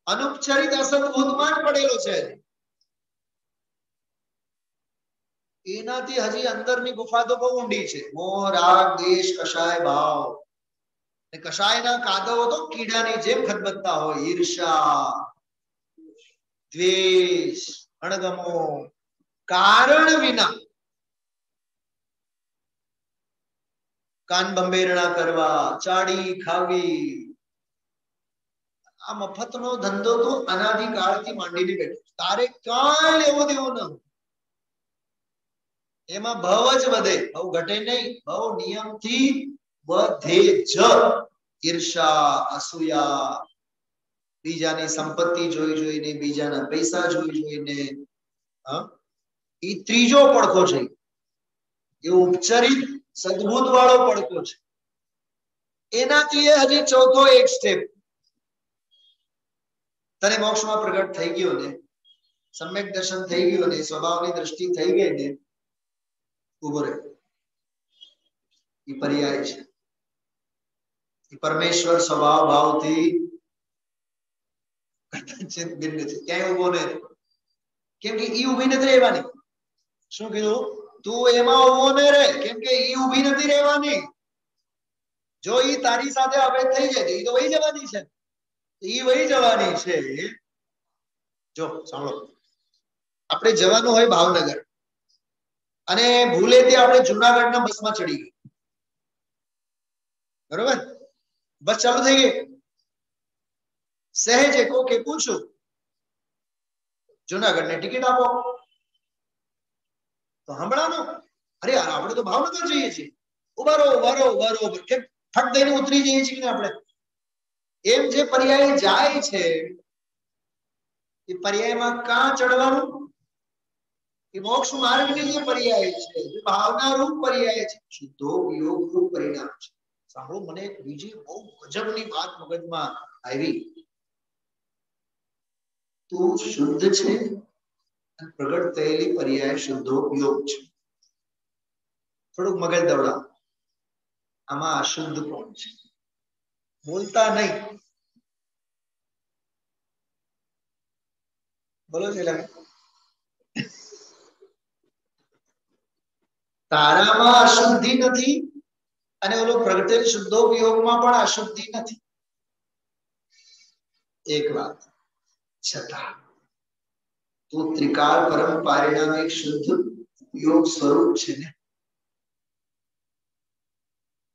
અનુપચરિત અસદભૂતમાં જ પડેલો છે. એનાથી હજી અંદરની ગુફા તો બહુ ઊંડી છે. મોહ, રાગ, દ્વેષ, કષાય, ભાવ. કષાયના કાદવો તો કીડાની જેમ ખદબદતા હોય. ઈર્ષા, દ્વેષ, અણગમો, કારણ વિના કાન બંબેરણા કરવા, ચાડી ખાવી. આ મફતનો ધંધો તો અનાદિકાળથી માંડીને બેઠો. તારે કાંઈ લેવો દેવો ન. એમાં ભાવ જ વધે, ભાવ ઘટે નહીં. ભાવ નિયમથી વધે જ. ઈર્ષા, અસૂયા, બીજાની સંપત્તિ જોઈને, બીજાના પૈસા જોઈને. હા, એ ત્રીજો પડખો છે. એ ઉપચરિત સદબુદ્ધ વાળો પડખો છે. એનાથી હજી ચોથો એક સ્ટેપ. તને મોક્ષમાં પ્રગટ થઈ ગયો ને, સમ્યક દર્શન થઈ ગયું ને સ્વભાવની દ્રષ્ટિ થઈ ગઈ ને ઉભો રહે એ પર્યાય છે. પરમેશ્વર સ્વભાવ ભાવથી કથનચિત ભિન્ન છે. ક્યાંય ઉભો નહીં, કેમ કે ઈ ઉભી નથી રહેવાની. શું કીધું? તું એમાં ઉભો ન રહે, કેમ કે ઈ ઉભી નથી રહેવાની. જો ઈ તારી સાથે અભેદ થઈ જાય ઈ તો વહી જવાની છે. ઈ વહી જવાની છે. જો સાંભળો, આપણે જવાનું હોય ભાવનગર અને ભૂલેથી આપણે જુનાગઢના બસમાં ચડી ગઈ, બરોબર? બસ ચાલુ થઈ ગઈ, સહેજ કોકે પૂછું જુનાગઢની ટિકિટ આપો તો હમણાંનો અરે યાર આપણે તો ભાવનગર જઈએ છીએ, બરોબર કે ફટ દઈને ઉતરી જઈએ છીએ ને આપણે. એમ જે પર્યાય જાય છે એ પર્યાયમાં કાં ચડવાનું? એ મોક્ષ માર્ગની જે પર્યાય છે, જે ભાવના રૂપ પર્યાય છે, શુદ્ધો યોગ રૂપ પરિણામ છે. સાંભળો, મને એક બીજી બહુ ગજબની વાત મગજમાં આવી. તું શુદ્ધ છે અને પ્રગટ થયેલી પર્યાય શુદ્ધો યોગ છે. થોડુંક મગજ દવડાવ, આમાં અશુદ્ધ કોણ છે? બોલતા નહીં, બોલો છે. તારામાં અશુદ્ધિ નથી અને ઓલો પ્રગટેલ શુદ્ધોપયોગમાં પણ અશુદ્ધિ નથી. એક વાત છતાં તું ત્રિકાળ પરમ પારિણામિક શુદ્ધ યોગ સ્વરૂપ છે ને.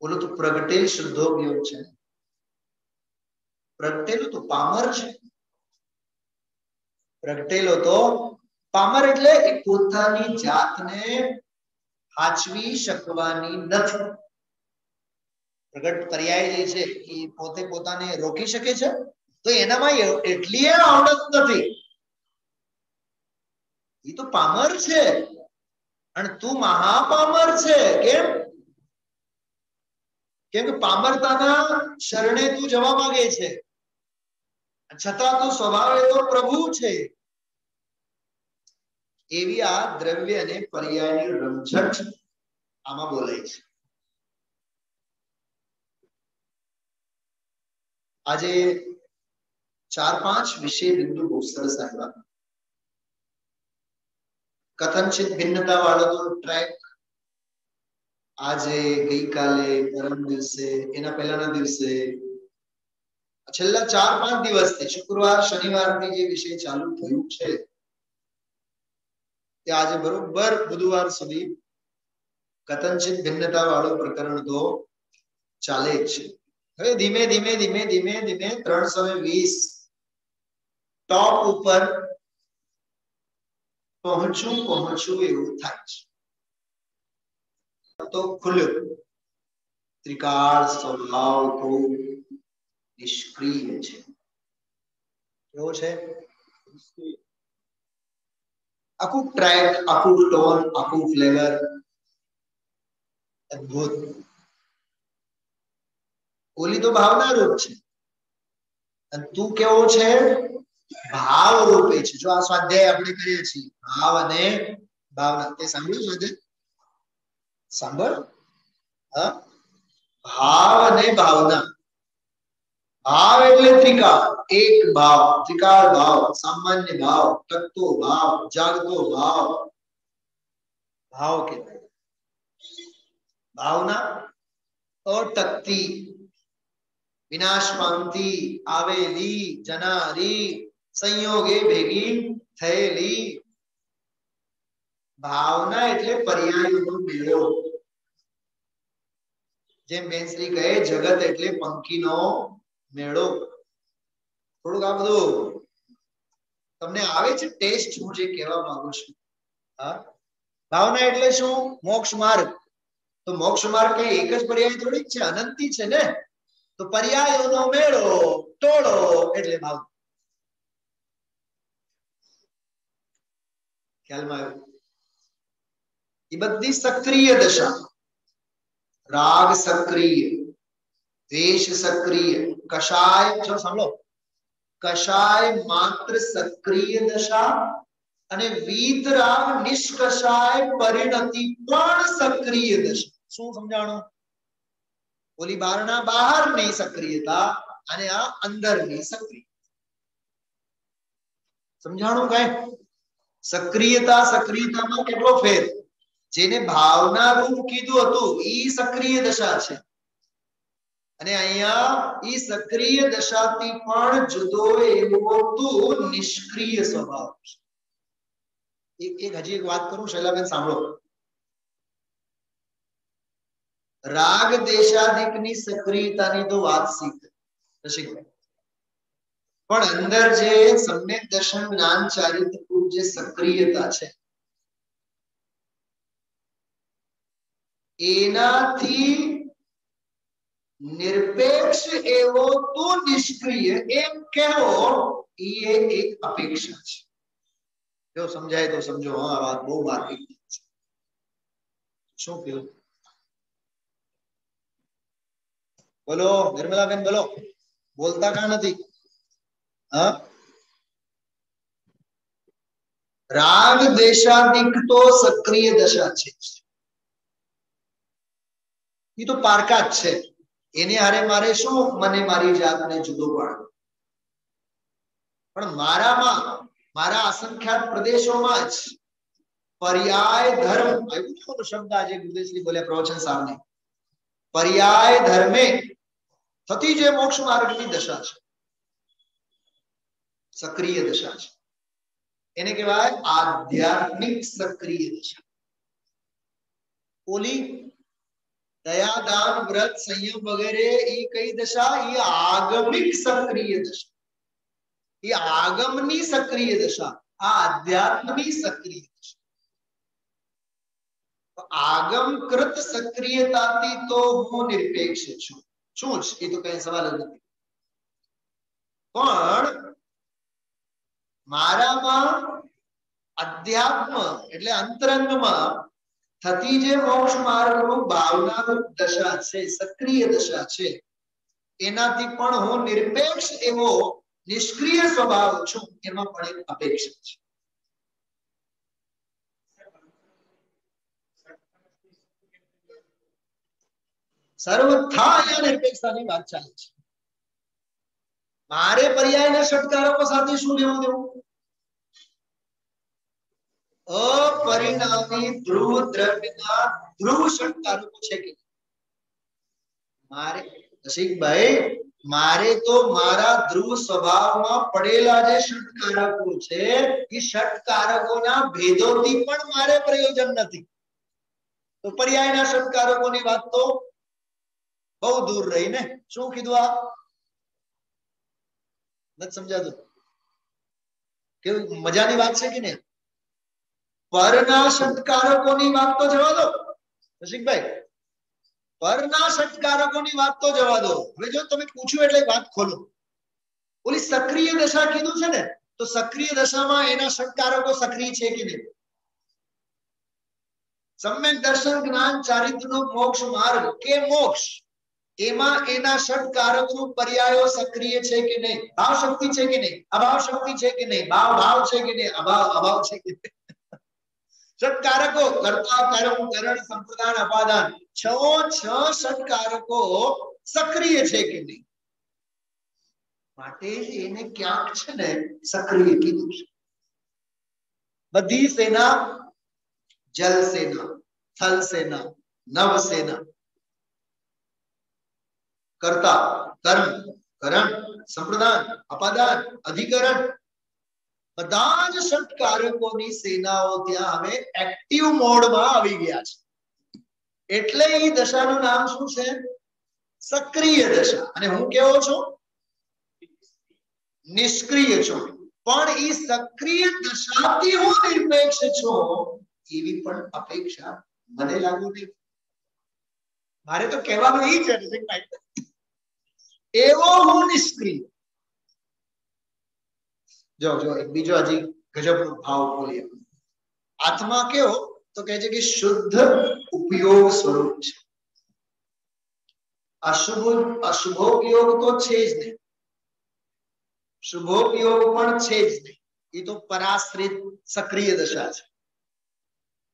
બોલો, તું પ્રગટેલ શુદ્ધોપયોગ છે. પ્રગટેલો તો પામર છે. પ્રગટેલો તો પામર એટલે એ પોતાની જાતને હાચવી શકવાની નથી. પ્રગટ પર્યાય જે છે એ પોતે પોતાને રોકી શકે છે તો એનામાં એટલી આવડત નથી. એ તો પામર છે અને તું મહાપામર છે. કેમ? કેમ કે પામરતાના શરણે તું જવા માંગે છે, છતાં તું સ્વભાવે તો પ્રભુ છે. એવી આ દ્રવ્ય અને પર્યાયની રમઝટ આમાં બોલાય છે. આજે 4-5 વિષય બિંદુ બહુ સરસ આવ્યા. કથનચિત ભિન્નતા વાળો ટ્રેક આજે, ગઈકાલે, પરમ દિવસે, એના પહેલાના દિવસે, છેલ્લા 4-5 દિવસથી શુક્રવાર શનિવારથી જે વિષય ચાલુ થયું છે તે આજે બરોબર બુધવાર સુધી કથનચિત ભિન્નતા વાળું પ્રકરણ તો ચાલે જ છે. હવે ધીમે ધીમે 320 ટોપ ઉપર પહોંચું એવું થાય છે. તો ખુલ્યું ત્રિકાળ સ્વભાવ તો નિષ્ક્રિય છે. કેવો છે? આખું ટ્રેક, આખું ટોન, આખું ફ્લેવર અદ્ભુત. ઓલી તો ભાવના રૂપ છે અને તું કેવો છે? ભાવ રૂપે છે. જો આ સ્વાધ્યાય આપણે કરીએ છીએ ભાવ અને ભાવના, તે સાંભળ્યું છે? સાંભળ. હા, ભાવ અને ભાવના. ભાવ એટલે ત્રિકાળ, એક ભાવ, ત્રિકાળ ભાવ, સામાન્ય ભાવ, ટકતો ભાવ, જાગતો ભાવ, ભાવ કહેવાય. ભાવના અટકતી, વિનાશ પામતી, આવેલી, જનારી, સંયોગે ભેગી થયેલી. ભાવના એટલે પર્યાયોનો મેળો. જેમ બેનશ્રી કહે, જગત એટલે પંખીનો મેળો. થોડુંક આ બધું તમને આવે છે ટેસ્ટ? હું જે કહેવા માંગુ છું. હા, ભાવના એટલે શું? મોક્ષ માર્ગ. તો મોક્ષ માર્ગ કઈ એક જ પર્યાય થોડીક છે, અનંતી છે ને. તો પર્યાયોનો મેળો, ટોળો એટલે ભાવ. ખ્યાલમાં આવ્યું? એ બધી સક્રિય દશા. રાગ સક્રિય, દ્વેષ સક્રિય, કષાય, જો સાંભળો, કષાય માત્ર સક્રિય દશા અને વીતરાગ નિષ્કષાય પરિણતિ પણ સક્રિય દશા. શું સમજાણું? ઓલી બારના બહારની સક્રિયતા અને આ અંદરની સક્રિયતા. સમજાણું કઈ? સક્રિયતામાં કેટલો ફેર? જેને ભાવના રૂપ કીધું હતું ઈ સક્રિય દશા છે, અને અહીંયા ઈ સક્રિય દશાથી પણ જુદો એવો તો નિષ્ક્રિય સ્વભાવ છે. એક હજી એક વાત કરું, શૈલાબેન સાંભળો. રાગ દેશાદિકની સક્રિયતાની તો વાત શીખ રસિકભાઈ, પણ અંદર જે સમ્યક દર્શન જ્ઞાન ચારિત્ર જે સક્રિયતા છે એનાથી નિરપેક્ષ એવો તો નિષ્ક્રિય એમ કહેવો એ એક અપેક્ષા છે. જો સમજાય તો સમજો. હા, વાત બહુ બાકી છે. શું કહ્યું? બોલો નિર્મલાબેન, બોલો. બોલતા કા નથી? હા, રાગ દેશાદિક તો સક્રિય દશા છે, એ તો પારકા જ છે. એને હારે મારે શું મને મારી જાતને જુદો પાડવો? પણ મારામાં, મારા અસંખ્યાત પ્રદેશોમાં જ પર્યાય ધર્મ આવ્યું. શબ્દ આજે ગુરુદેવશ્રી બોલ્યા પ્રવચન સામે, પર્યાય ધર્મે થતી જે મોક્ષ માર્ગની દશા છે, સક્રિય દશા છે, એને કહેવાય આધ્યાત્મિક સક્રિય દશા. ઓલી દયા, દાન, વ્રત, સંયમ વગેરે એ કઈ દશા? એ આગમિક સક્રિય દશા, એ આગમની સક્રિય દશા. આ આધ્યાત્મની સક્રિય દશા. આગમકૃત સક્રિયતાથી તો હું નિરપેક્ષ છું. શું જ? એ તો કઈ સવાલ જ નથી. પણ મારામાં અધ્યાત્મ એટલે અંતરંગમાં થતી જે મોક્ષ માર્ગનું ભાવનારૂપ દશા છે, સક્રિય દશા છે, એનાથી પણ હું નિરપેક્ષ એવો નિષ્ક્રિય સ્વભાવ છું. એમાં પણ એક અપેક્ષા છે. સર્વથા અહીંયા નિરપેક્ષતાની વાત ચાલે છે. મારે પર્યાયના ષટકારકો સાથે શું લેવું દેવું? અપરિણામી ધ્રુવ દ્રવ્યના ધ્રુવ ષટકારકો છે કે મારે? રસિકભાઈ, મારે તો મારા ધ્રુવ સ્વભાવમાં પડેલા જે ષટકારકો છે એ ષટકારકોના ભેદોથી પણ મારે પ્રયોજન નથી. તો પર્યાયના ષટકારકોની વાત તો બહુ દૂર રહી ને. શું કીધું? આ નથી સમજાતું? કેવું મજાની વાત છે કે નહીં? પરના ષટકારકોની વાત તો જવા દો રસિકભાઈ, પરના ષટકારકોની વાત તો જવા દો. હવે જો તમે પૂછ્યું એટલે વાત ખોલો. ઓલી સક્રિય દશા કીધું છે ને, તો સક્રિય દશામાં એના ષટકારકો સક્રિય છે કે નહીં? સમ્યક દર્શન જ્ઞાન ચારિત્રનો મોક્ષ માર્ગ કે મોક્ષ, એમાં એના ષટકારકનું પર્યાયો સક્રિય છે કે નહીં? ભાવ શક્તિ છે કે નહીં? અભાવ શક્તિ છે કે નહીં? ભાવ ભાવ છે કે નહીં? અભાવ અભાવ છે કે નહીં? ષટકારકો કર્તા, કર્મ, કરણ, સંપ્રદાન, અપાદાન, છ ષટકારકો સક્રિય છે કે નહીં? માટે એને ક્યાંક છે ને સક્રિય કીધું છે. બધી સેના, જલ સેના, થલ સેના, નવ સેના, કર્તા, કર્મ, કરણ, સંપ્રદાન, અપાદાન, અધિકરણ, બધા જ ષટકારકોની સેનાઓ ત્યાં હવે એક્ટિવ મોડમાં આવી ગયા છે. એટલે એ દશાનું નામ શું છે? સક્રિય દશા. અને હું કેવો છું? નિષ્ક્રિય છું. પણ એ સક્રિય દશાથી હું નિરપેક્ષ છું એવી પણ અપેક્ષા મને લાગુ નહીં. મારે તો કહેવાનું એ છે એવો હું નિષ્ક્રિય. જો એક બીજો હજી ગજબનો ભાવ બોલીએ. આત્મા કેવો? તો કહે છે કે શુદ્ધ ઉપયોગ સ્વરૂપ છે. અશુભોપયોગ તો છે જ નહીં, શુભોપયોગ પણ છે જ નહીં. એ તો પરાશ્રિત સક્રિય દશા છે.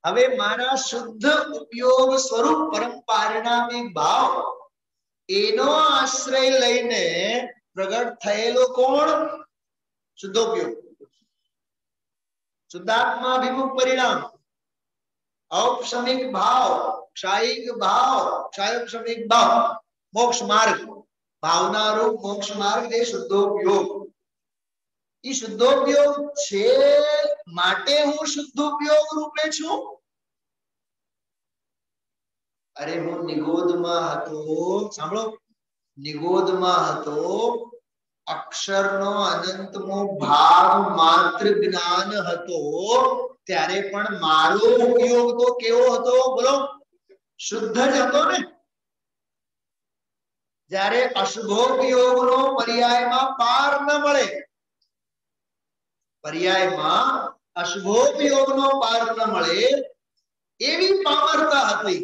હવે મારા શુદ્ધ ઉપયોગ સ્વરૂપ પરમ પારિણામિક ભાવ એનો આશ્રય લઈને પ્રગટ થયેલો કોણ? શુદ્ધોપયોગ. શુદ્ધાત્મા અભિમુખ પરિણામ, ઔપશમિક ભાવ, ક્ષાયિક ભાવ, ક્ષાયોપશમિક ભાવ, મોક્ષ માર્ગ, ભાવના રૂપ મોક્ષ માર્ગ એ શુદ્ધોપયોગ. એ શુદ્ધોપયોગ છે માટે હું શુદ્ધોપયોગ રૂપે છું. અરે હું નિગોદમાં હતો, સાંભળો, નિગોદમાં હતો, અક્ષરનો અનંતમો ભાગ માત્ર જ્ઞાન હતો, ત્યારે પણ મારો ઉપયોગ તો કેવો હતો? બોલો, શુદ્ધ જ હતો ને. જ્યારે અશુભોપયોગનો પર્યાયમાં પાર ન મળે, પર્યાયમાં અશુભોપયોગનો પાર ન મળે એવી પામરતા હતી.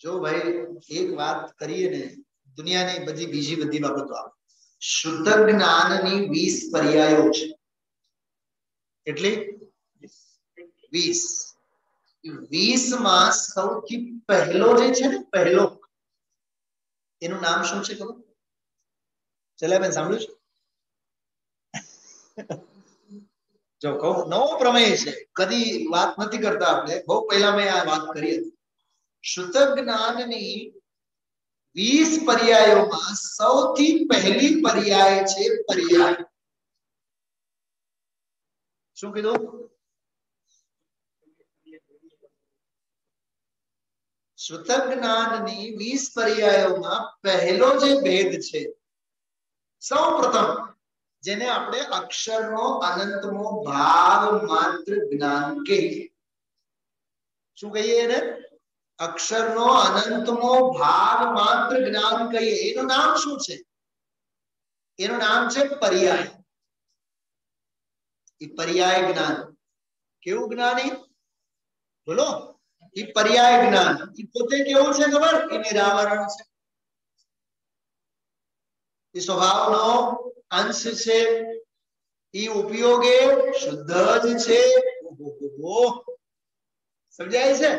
જો ભાઈ એક વાત કરીએ ને, દુનિયાની બીજી બધી બાબતો આવે. શુદ્ધ જ્ઞાનની 20 પર્યાયો છે. કેટલી? 20. 20 માં સૌથી પહેલો જે છે ને, પહેલો, એનું નામ શું છે ખબર? ચલા બેન સાંભળ્યું છે? જો કહું, નવો પ્રમેય છે, કદી વાત નથી કરતા આપણે, બહુ પહેલા મેં આ વાત કરી હતી. શુદ્ધ જ્ઞાનની 20 પર્યાયોમાં સૌથી પહેલી પર્યાય છે પર્યાય. શું કીધું? શુદ્ધ જ્ઞાનની 20 પર્યાયોમાં પહેલો જે ભેદ છે, સૌ પ્રથમ જેને આપણે અક્ષરનો અનંતમો ભાગ માત્ર જ્ઞાન કહીએ. શું કહીએ એને? અક્ષરનો અનંતમો ભાગ માત્ર જ્ઞાન કહીએ. એનું નામ શું છે? એનું નામ છે પર્યાય. એ પર્યાય જ્ઞાન. કેવું જ્ઞાની? બોલો. એ પર્યાય જ્ઞાન. એ પોતે કેવું છે ખબર? એ નિરાવરણ છે. એ સ્વભાવનો અંશ છે. એ ઉપયોગે શુદ્ધ જ છે. સમજાય છે?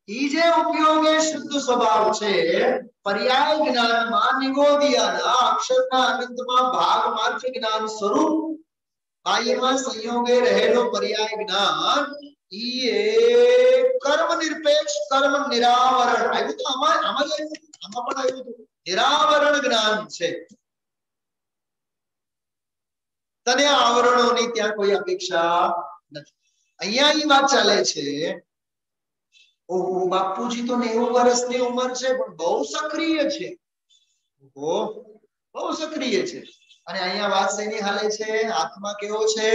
ઈ જે ઉપયોગે શુદ્ધ સ્વભાવ છે, પર્યાય જ્ઞાનમાં નિગોદિયાના અક્ષરના અનંતમાં ભાગ માત્ર જ્ઞાન સ્વરૂપ બાહ્યમાં સંયોગે રહેલો પર્યાય જ્ઞાન, ઈ કર્મ નિરપેક્ષ, કર્મ નિરાવરણ આવ્યું તો આમાં પણ આવ્યું હતું. નિરાવરણ જ્ઞાન છે. તને આવરણોની ત્યાં કોઈ અપેક્ષા નથી. અહીંયા ઈ વાત ચાલે છે. ઓહો, બાપુજી તો 90 વર્ષની ઉંમર છે પણ બહુ સક્રિય છે. ઓહો, બહુ સક્રિય છે. અને અહીંયા વાત શેની હાલે છે? આત્મા કેવો છે?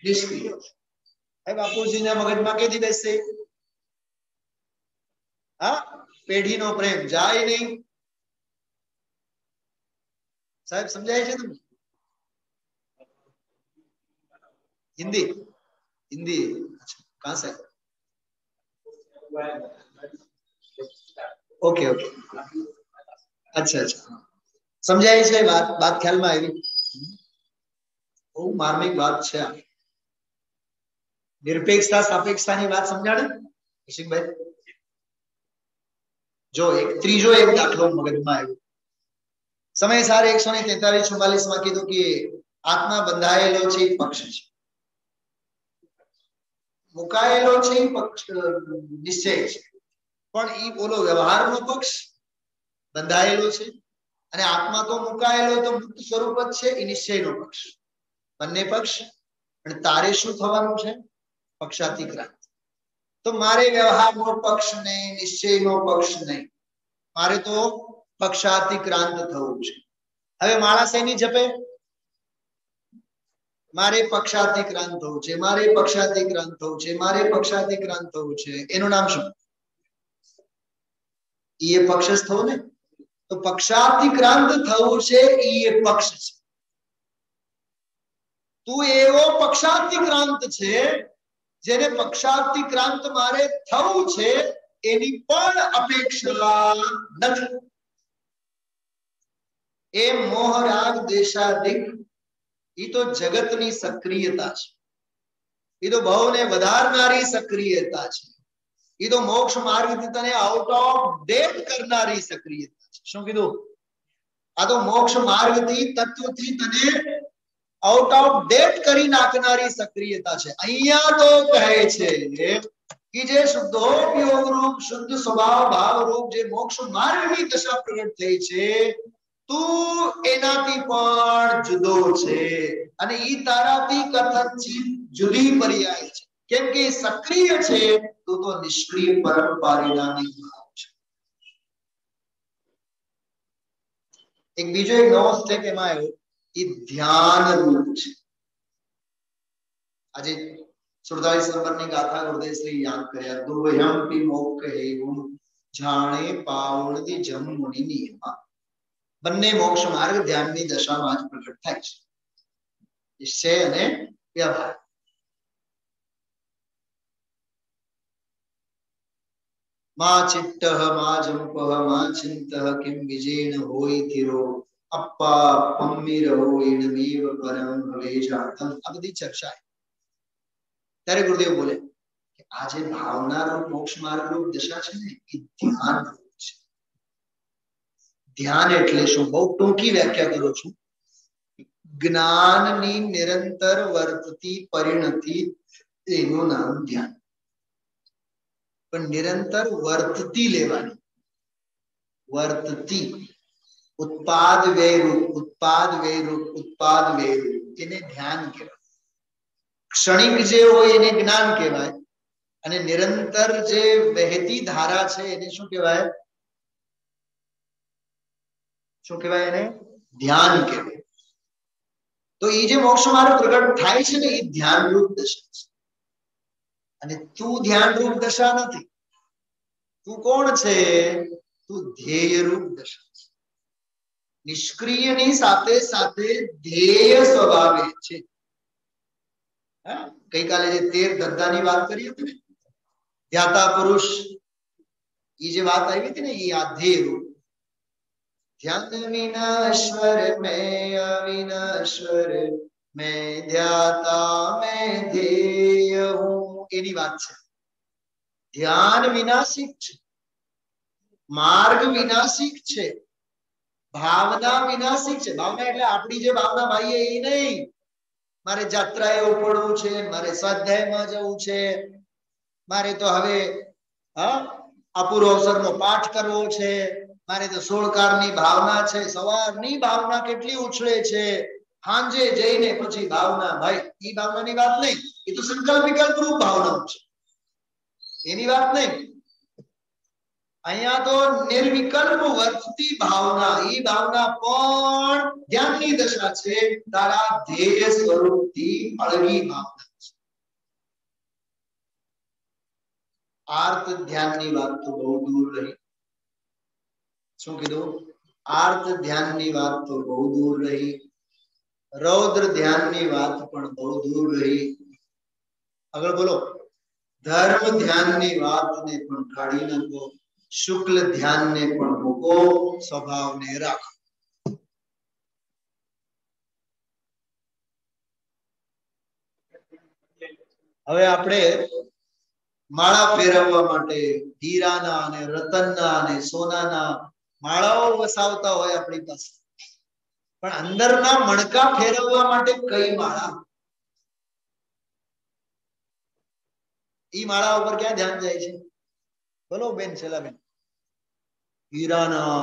નિષ્ક્રિય. હે બાપુજીના મગજમાં કેદી બેસશે? હા, પેઢીનો પ્રેમ જાય નહીં. સાહેબ સમજાય છે તમને? हिंदी हिंदी अच्छा, कहाँ से? ओके ओके, अच्छा अच्छा, समझाई છે बात ખ્યાલમાં આવી? બહુ માર્મિક વાત છે આ. નિરપેક્ષતા સાપેક્ષતાની વાત સમજાડે કૌશિકભાઈ? જો ત્રીજો એક દાખલો મગજમાં આવ્યો. સમય સાર 143-44 માં કીધું કે આત્મા બંધાયેલો છે, પક્ષ છે, મુકાયેલો છે, પક્ષ નિશ્ચય છે. પણ ઈ બોલો વ્યવહારનો પક્ષ બંધાયેલો છે, અને આત્મા તો મુકાયેલો તો મુક્ત સ્વરૂપ જ છે, એ નિશ્ચયનો પક્ષ. બંને પક્ષ. અને તારે શું થવાનું છે? પક્ષાતિક્રાંત. તો મારે વ્યવહારનો પક્ષ નહીં, નિશ્ચયનો પક્ષ નહીં, મારે તો પક્ષાતિક્રાંત થવું છે. હવે માણસ એની જપે મારે પક્ષાતિક્રાંત થવું છે, મારે પક્ષાતિક્રાંત થવું છે, મારે પક્ષાતિક્રાંત થવું છે. એનું નામ શું? એ પક્ષ જ થવું ને. તો પક્ષાતિક્રાંત થવું છે, એ પક્ષ છે. તું એવો પક્ષાતિક્રાંત છે જેને પક્ષાતિક્રાંત મારે થવું છે, એની પણ અપેક્ષા નથી. એ મોહ રાગ દેશાદિક એ તો જગતની સક્રિયતા છે, એ તો ભાવને વધારનારી સક્રિયતા છે, એ તો મોક્ષ માર્ગથી તને આઉટ ઓફ ડેટ કરનારી સક્રિયતા છે. શું કીધું? આ તો મોક્ષ માર્ગથી તત્વથી તને આઉટ ઓફ ડેટ કરી નાખનારી સક્રિયતા છે. અહીંયા તો કહે છે કે જે શુદ્ધોપયોગ રૂપ શુદ્ધ સ્વભાવ ભાવ રૂપ જે મોક્ષ માર્ગની દશા પ્રગટ થઈ છે તું એનાથી પણ જુદો છે અને ઈ તારાથી કથનથી જુદી પર્યાય છે. કેમ કે સક્રિય છે તો નિષ્ક્રિય પરમ પરિણામી ભાવ છે. એક બીજો એક નવો સ્ટેપ એમાં આવ્યો એ ધ્યાન રૂપ છે. આજે 47 નંબરની ગાથા ગુરુદેવશ્રી યાદ કર્યા. દોહ્યમ પી મોક હેવું જાણે પાવણથી જમ મુનિ નિયમા. બંને મોક્ષ માર્ગ ધ્યાનની દશામાં જ પ્રગટ થાય છે. નિશ્ચય અને વ્યવહાર. મા ચિત્તઃ મા જંપઃ મા ચિંતઃ કિમ વિજેન હોય ધીરો અપ્પા પમ્મિરો ઈણમેવ પરમ ભવે જાતમ. આ બધી ચર્ચા. ત્યારે ગુરુદેવ બોલે કે આ જે ભાવના રૂપ મોક્ષ માર્ગ રૂપ દશા છે ને એ ધ્યાન રૂપ છે. ધ્યાન એટલે શું? બહુ ટૂંકી વ્યાખ્યા કરું છું. જ્ઞાનની નિરંતર વર્તતી પરિણતિ એનું નામ ધ્યાન. પણ નિરંતર વર્તતી લેવાની. વર્તતી ઉત્પાદ વ્યયરૂપ ઉત્પાદ વ્યયરૂપ ઉત્પાદ વ્યયરૂપ એને ધ્યાન કહેવાય. ક્ષણિક જે હોય એને જ્ઞાન કહેવાય અને નિરંતર જે વહેતી ધારા છે એને શું કહેવાય? શું કહેવાય? એને ધ્યાન કહેવાય. તો એ જે મોક્ષ માર્ગ પ્રગટ થાય છે ને એ ધ્યાનરૂપ દશા છે. અને તું ધ્યાનરૂપ દશા નથી. તું કોણ છે? તું ધ્યેયરૂપ દશા છે. નિષ્ક્રિયની સાથે સાથે ધ્યેય સ્વભાવે છે. ગઈકાલે જે 13 ધંધાની વાત કરી હતી ને, ધ્યાતા પુરુષ, એ જે વાત આવી હતી ને એ આ ધ્યેય રૂપ. ધ્યાન વિનાશ્વર મેં અવિનાશ્વર મેં ધ્યાતા મેં ધ્યેય હું, એની વાત છે. ધ્યાન વિનાશિક છે, માર્ગ વિનાશિક છે, ભાવના વિનાશિક છે. ભાવના એટલે આપણી જે ભાવના ભાઈ એ નહીં મારે જાત્રાએ ઉપડવું છે, મારે સ્વાધ્યાયમાં જવું છે, મારે તો હવે અપૂર્વ અવસરનો પાઠ કરવો છે, મારે તો 16 ની ભાવના છે. સવારની ભાવના કેટલી ઉછળે છે, સાંજે જઈને પછી ભાવના. ભાઈ એ ભાવનાની વાત નહીં, એ તો સંકલ્પ વિકલ્પ રૂપ ભાવના છે, એની વાત નહીં. અહીંયા તો નિર્વિકલ્પ વર્તતી ભાવના, એ ભાવના પણ ધ્યાનની દશા છે. તારા ધ્યેય સ્વરૂપથી અળગી ભાવના છે. આર્ત ધ્યાનની વાત તો બહુ દૂર રહી. શું કીધું? આર્ત ધ્યાનની વાત તો બહુ દૂર રહી. રૌદ્ર ધ્યાનની વાત પણ બહુ દૂર રહી. આગળ બોલો. ધર્મ ધ્યાનની વાતને પણ કાઢી નાખો, શુક્લ ધ્યાનને પણ મૂકો, સ્વભાવને રાખો. હવે આપણે માળા ફેરવવા માટે હીરાના અને રતનના અને સોનાના માળાઓ વસાવતા હોય આપણી પાસે, પણ અંદરના મણકા ફેરવવા માટે કઈ માળા? ઈ માળા ઉપર ક્યાં ધ્યાન જાય છે? બોલો બેન, છેલ્લા બેન. હીરાના,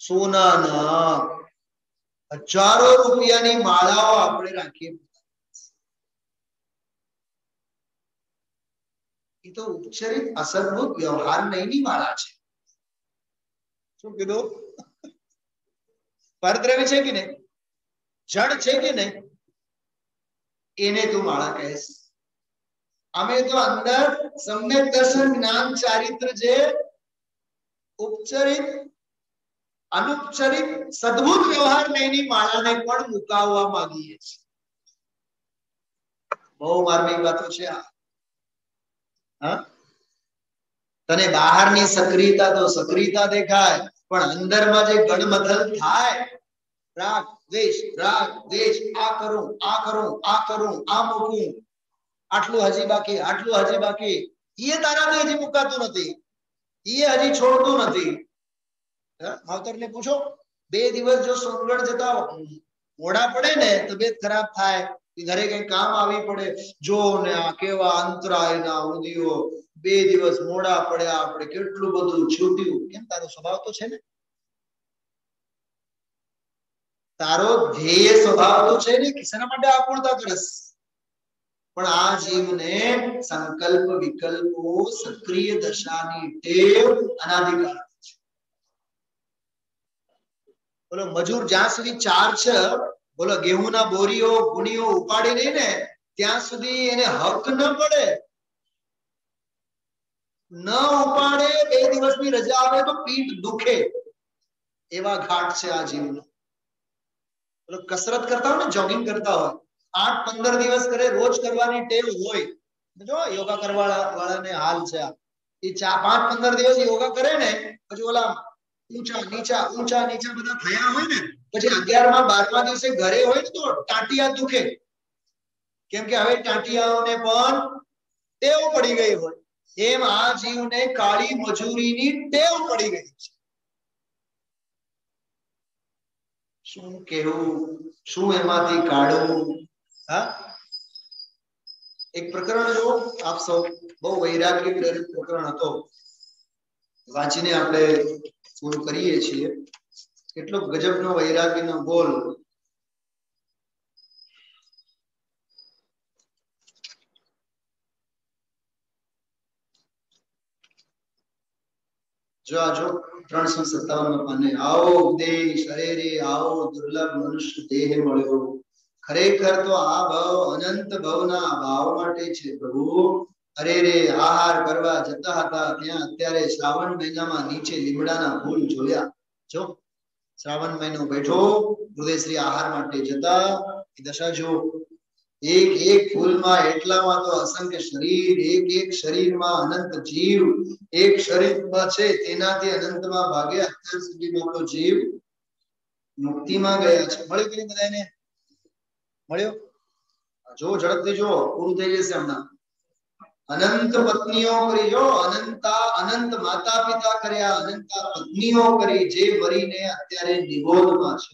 સોનાના હજારો રૂપિયાની માળાઓ આપણે રાખીએ. એ તો ઉપચરિત અસરભૂત વ્યવહાર નહીની માળા છે. શું કીધું? પરદ્રવ્ય છે કે નહીં, જડ છે કે નહીં, એને તું માળા કહેશ. અમે તો અંદર સમ્યક દર્શન જ્ઞાન ચારિત્ર જે ઉપચરિત અનુપચરિત સદભૂત વ્યવહાર નહીની માળાને પણ મુકાવવા માંગીએ છીએ. બહુ માર્મિક વાતો છે આ. તને બહારની સક્રિયતા તો સક્રિયતા દેખાય, પણ અંદરમાં જે ગણમથલ થાય રાગ દ્વેષ, આ કરું આ મૂકું, આટલું હજી બાકી એ તારાથી હજી મુકાતું નથી, એ હજી છોડતું નથી. માવતરને પૂછો, 2 દિવસ જો સોનગઢ જતા મોડા પડે ને તબિયત ખરાબ થાય, ઘરે કઈ કામ આવી પડે, જો ને આ કેવા અંતરાયના ઉદીઓ, 2 દિવસ મોડા પડ્યા, આપણે કેટલું બધું છૂટ્યું. કેમ? તારો સ્વભાવ તો છે ને, તારો ધ્યેય સ્વભાવ તો છે ને કે શેના માટે આકુળતા કરસ. પણ આ જીવને સંકલ્પ વિકલ્પો સક્રિય દશાની ટેવ અનાદિકાળ છે. બોલો મજૂર જ્યાં સુધી 4 છે, બોલો ઘેઉના બોરીઓ ગુણીઓ ઉપાડી નહીં ને ત્યાં સુધી એને હક ન પડે. ન ઉપાડે, 2 દિવસની રજા આવે તો પીઠ દુખે, એવા ઘાટ છે આ જીવનો. બોલો કસરત કરતા હોય ને, જોગિંગ કરતા હોય, 8-15 દિવસ કરે, રોજ કરવાની ટેવ હોય. જો યોગા કરવા વાળાને હાલ છે આ, એ 5-15 દિવસ યોગા કરે ને પછી ઓલા ઊંચા નીચા બધા થયા હોય ને પછી 11મા 12મા દિવસે ઘરે હોય ને તો ટાંટિયા દુખે. કેમ કે હવે ટાંટિયાઓને પણ ટેવ પડી ગઈ હોય. એમ આ જીવને કાળી મજૂરીની ટેવ પડી ગઈ છે. શું કહેવું, શું એમાંથી કાઢવું? હા, એક પ્રકરણ જો આપ સૌ, બહુ વૈરાગ્ય પ્રેરિત પ્રકરણ હતો, વાંચીને આપણે પૂરું કરીએ છીએ. કેટલો ગજબનો વૈરાગ્યનો બોલ. જો 357 પાને, આવો ઉપદેશ, અરે રે આવો દુર્લભ મનુષ્ય દેહ મળ્યો. ખરેખર તો આ ભાવ અનંત ભવના ભાવ માટે છે પ્રભુ. અરે રે આહાર કરવા જતા હતા ત્યાં અત્યારે શ્રાવણ મહિનામાં નીચે લીમડાના ફૂલ જોયા. જો શ્રાવણ મહિનો બેઠો, હૃદયશ્રી આહાર માટે જતા, એ દશા જો. એક ફૂલમાં એટલામાં તો અસંખ્ય શરીર, એક શરીરમાં અનંત જીવ, એક શરીરમાં છે તેનાથી અનંતમાં ભાગે. અત્યાર સુધીમાં તો જીવ મુક્તિમાં ગયા છે. મળ્યું કે નહીં બધાને? મળ્યો? જો ઝડપથી જો, પૂરું થઈ જશે હમણાં. અનંત પત્નીઓ કરી, જો અનંત માતા પિતા કર્યા, અનંત પત્નીઓ કરી, જે મરીને અત્યારે નિગોદમાં છે.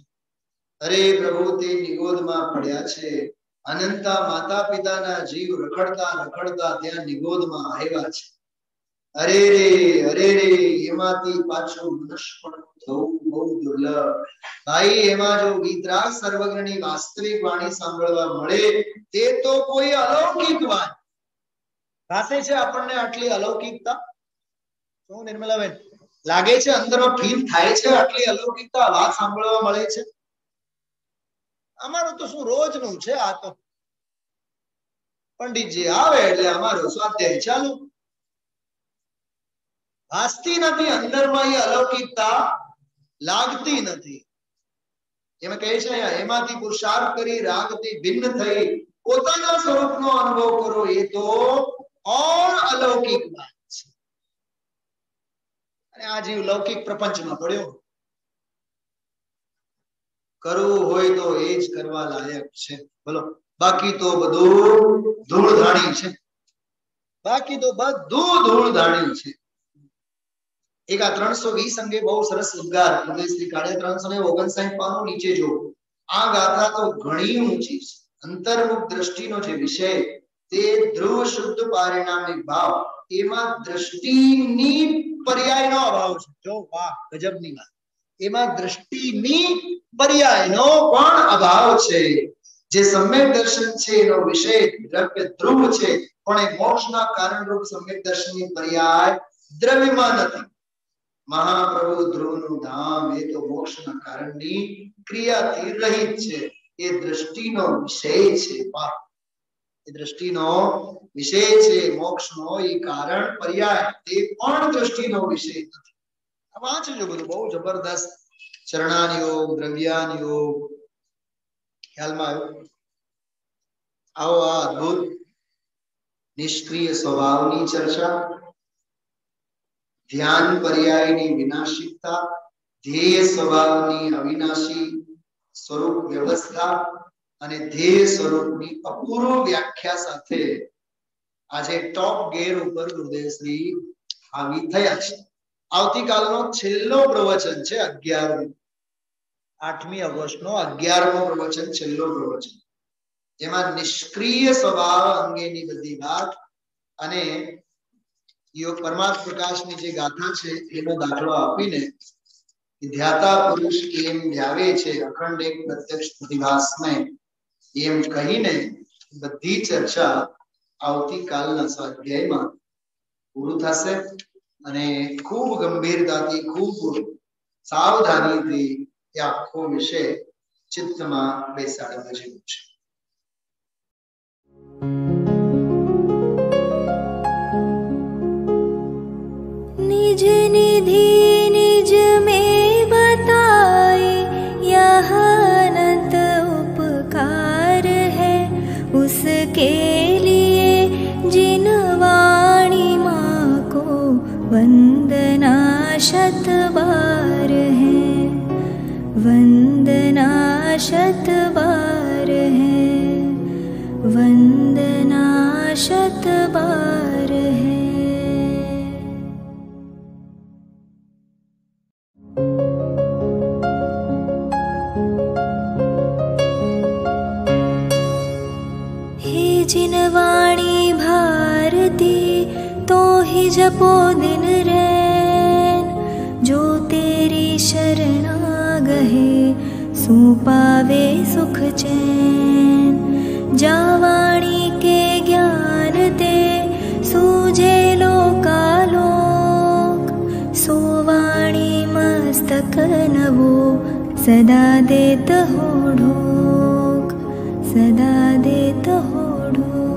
અરે પ્રભુ, તે નિગોદમાં પડ્યા છે. અનંત માતા પિતાના જીવ રખડતા ત્યાં નિગોદમાં આવ્યા છે. અરે રે એમાંથી પાછું મનુષ્ય પણ થવું બહુ દુર્લભ. ભાઈ, એમાં જો વિતરાગ સર્વજ્ઞની વાસ્તવિક વાણી સાંભળવા મળે તે તો કોઈ અલૌકિક વાત. ભાષે છે આપણને આટલી અલૌકિકતા? શું નિર્મલાબેન લાગે છે? અંદરમાં ફીલ થાય છે આટલી અલૌકિકતા વાત સાંભળવા મળે છે? અમારું તો શું રોજનું છે આ તો. પંડિતજી આવે એટલે અમારું સ્વાધ્યાય ચાલુ. ભાસતી નથી અંદરમાં, એ અલૌકિકતા લાગતી નથી. એમાં કહે છે એમાંથી પુરુષાર્થ કરી રાગથી ભિન્ન થઈ પોતાના સ્વરૂપનો અનુભવ કરો, એ તો અલૌકિક વાત છે. અને આ જીવ લૌકિક પ્રપંચમાં પડ્યો. કરવું હોય તો એ જ કરવા લાયક છે. બોલો, બાકી તો બધું ધૂળધાણી છે. બાકી તો બધું ધૂળધાણી છે. એક આ 320 અંગે બહુ સરસ ઉદ્ગાર શ્રી કાળે 359 પાનું નીચે જો. આ ગાથા તો ઘણી ઊંચી છે. અંતર્મુખ દ્રષ્ટિનો જે વિષય તે ધ્રુવ શુદ્ધ પારિણામિક ભાવ, એમાં દ્રષ્ટિની પર્યાયનો અભાવ છે. જો વાહ, ગજબની વાત. એમાં દ્રષ્ટિની પર્યાયનો પણ અભાવ છે. જે સમ્યક દર્શન છે એનો વિષય દ્રવ્ય ધ્રુવ છે, પણ એ મોક્ષના કારણરૂપ સમ્યક દર્શનની પર્યાય દ્રવ્યમાં નથી. મહાપ્રભુ ધ્રુવનું ધામ એ તો મોક્ષના કારણની ક્રિયાથી રહિત છે. એ દ્રષ્ટિનો વિષય છે. એ દ્રષ્ટિનો વિષય છે. મોક્ષનો એ કારણ પર્યાય તે પણ દ્રષ્ટિનો વિષય નથી. આ વાંચજો બધું, બહુ જબરદસ્ત. ચરણાન યોગ, દ્રવ્યાન યોગ, ખ્યાલમાં આવ્યું? આવો આ અદ્ભુત નિષ્ક્રિય સ્વભાવની ચર્ચા, ધ્યાન પર્યાયની વિનાશિકતા, ધ્યેય સ્વભાવની અવિનાશી સ્વરૂપ વ્યવસ્થા અને ધ્યેય સ્વરૂપની અપૂર્વ વ્યાખ્યા સાથે આજે ટોપ ગેર ઉપર ગુરુદેવશ્રી હાવી થયા છે. આવતીકાલનો છેલ્લો પ્રવચન છે 11મું, 8મી ઓગસ્ટનો 11મો પ્રવચન, છેલ્લો પ્રવચન, જેમાં નિષ્ક્રિય સ્વભાવ અંગેની બધી વાત અને યોગ પરમાત્મ પ્રકાશની જે ગાથા છે એનો દાખલો આપીને ધ્યાતા પુરુષ એમ ધ્યાવે છે અખંડ એક પ્રત્યક્ષ પ્રતિભાસને એમ કહીને બધી ચર્ચા આવતીકાલના સ્વાધ્યાયમાં પૂરું થશે. અને ખૂબ ગંભીરતાથી, ખૂબ સાવધાનીથી એ આખો વિષય ચિત્તમાં બેસાડવા જેવું છે. निज निधि निज में बताए यह अनंत उपकार है, उसके लिए जिन वाणी माँ को वंदना शत बार है, वंदना शत बार है, वंदना शत बार है. जिन वाणी भारती तो ही जपो दिन रैन, जो तेरी शरणा गहे सो पावे सुख चैन. जा वाणी के ज्ञान ते सूझे लोकालोक, सो वाणी मस्तक नवो सदा देत हो ढोक, सदा देत हो ढोक.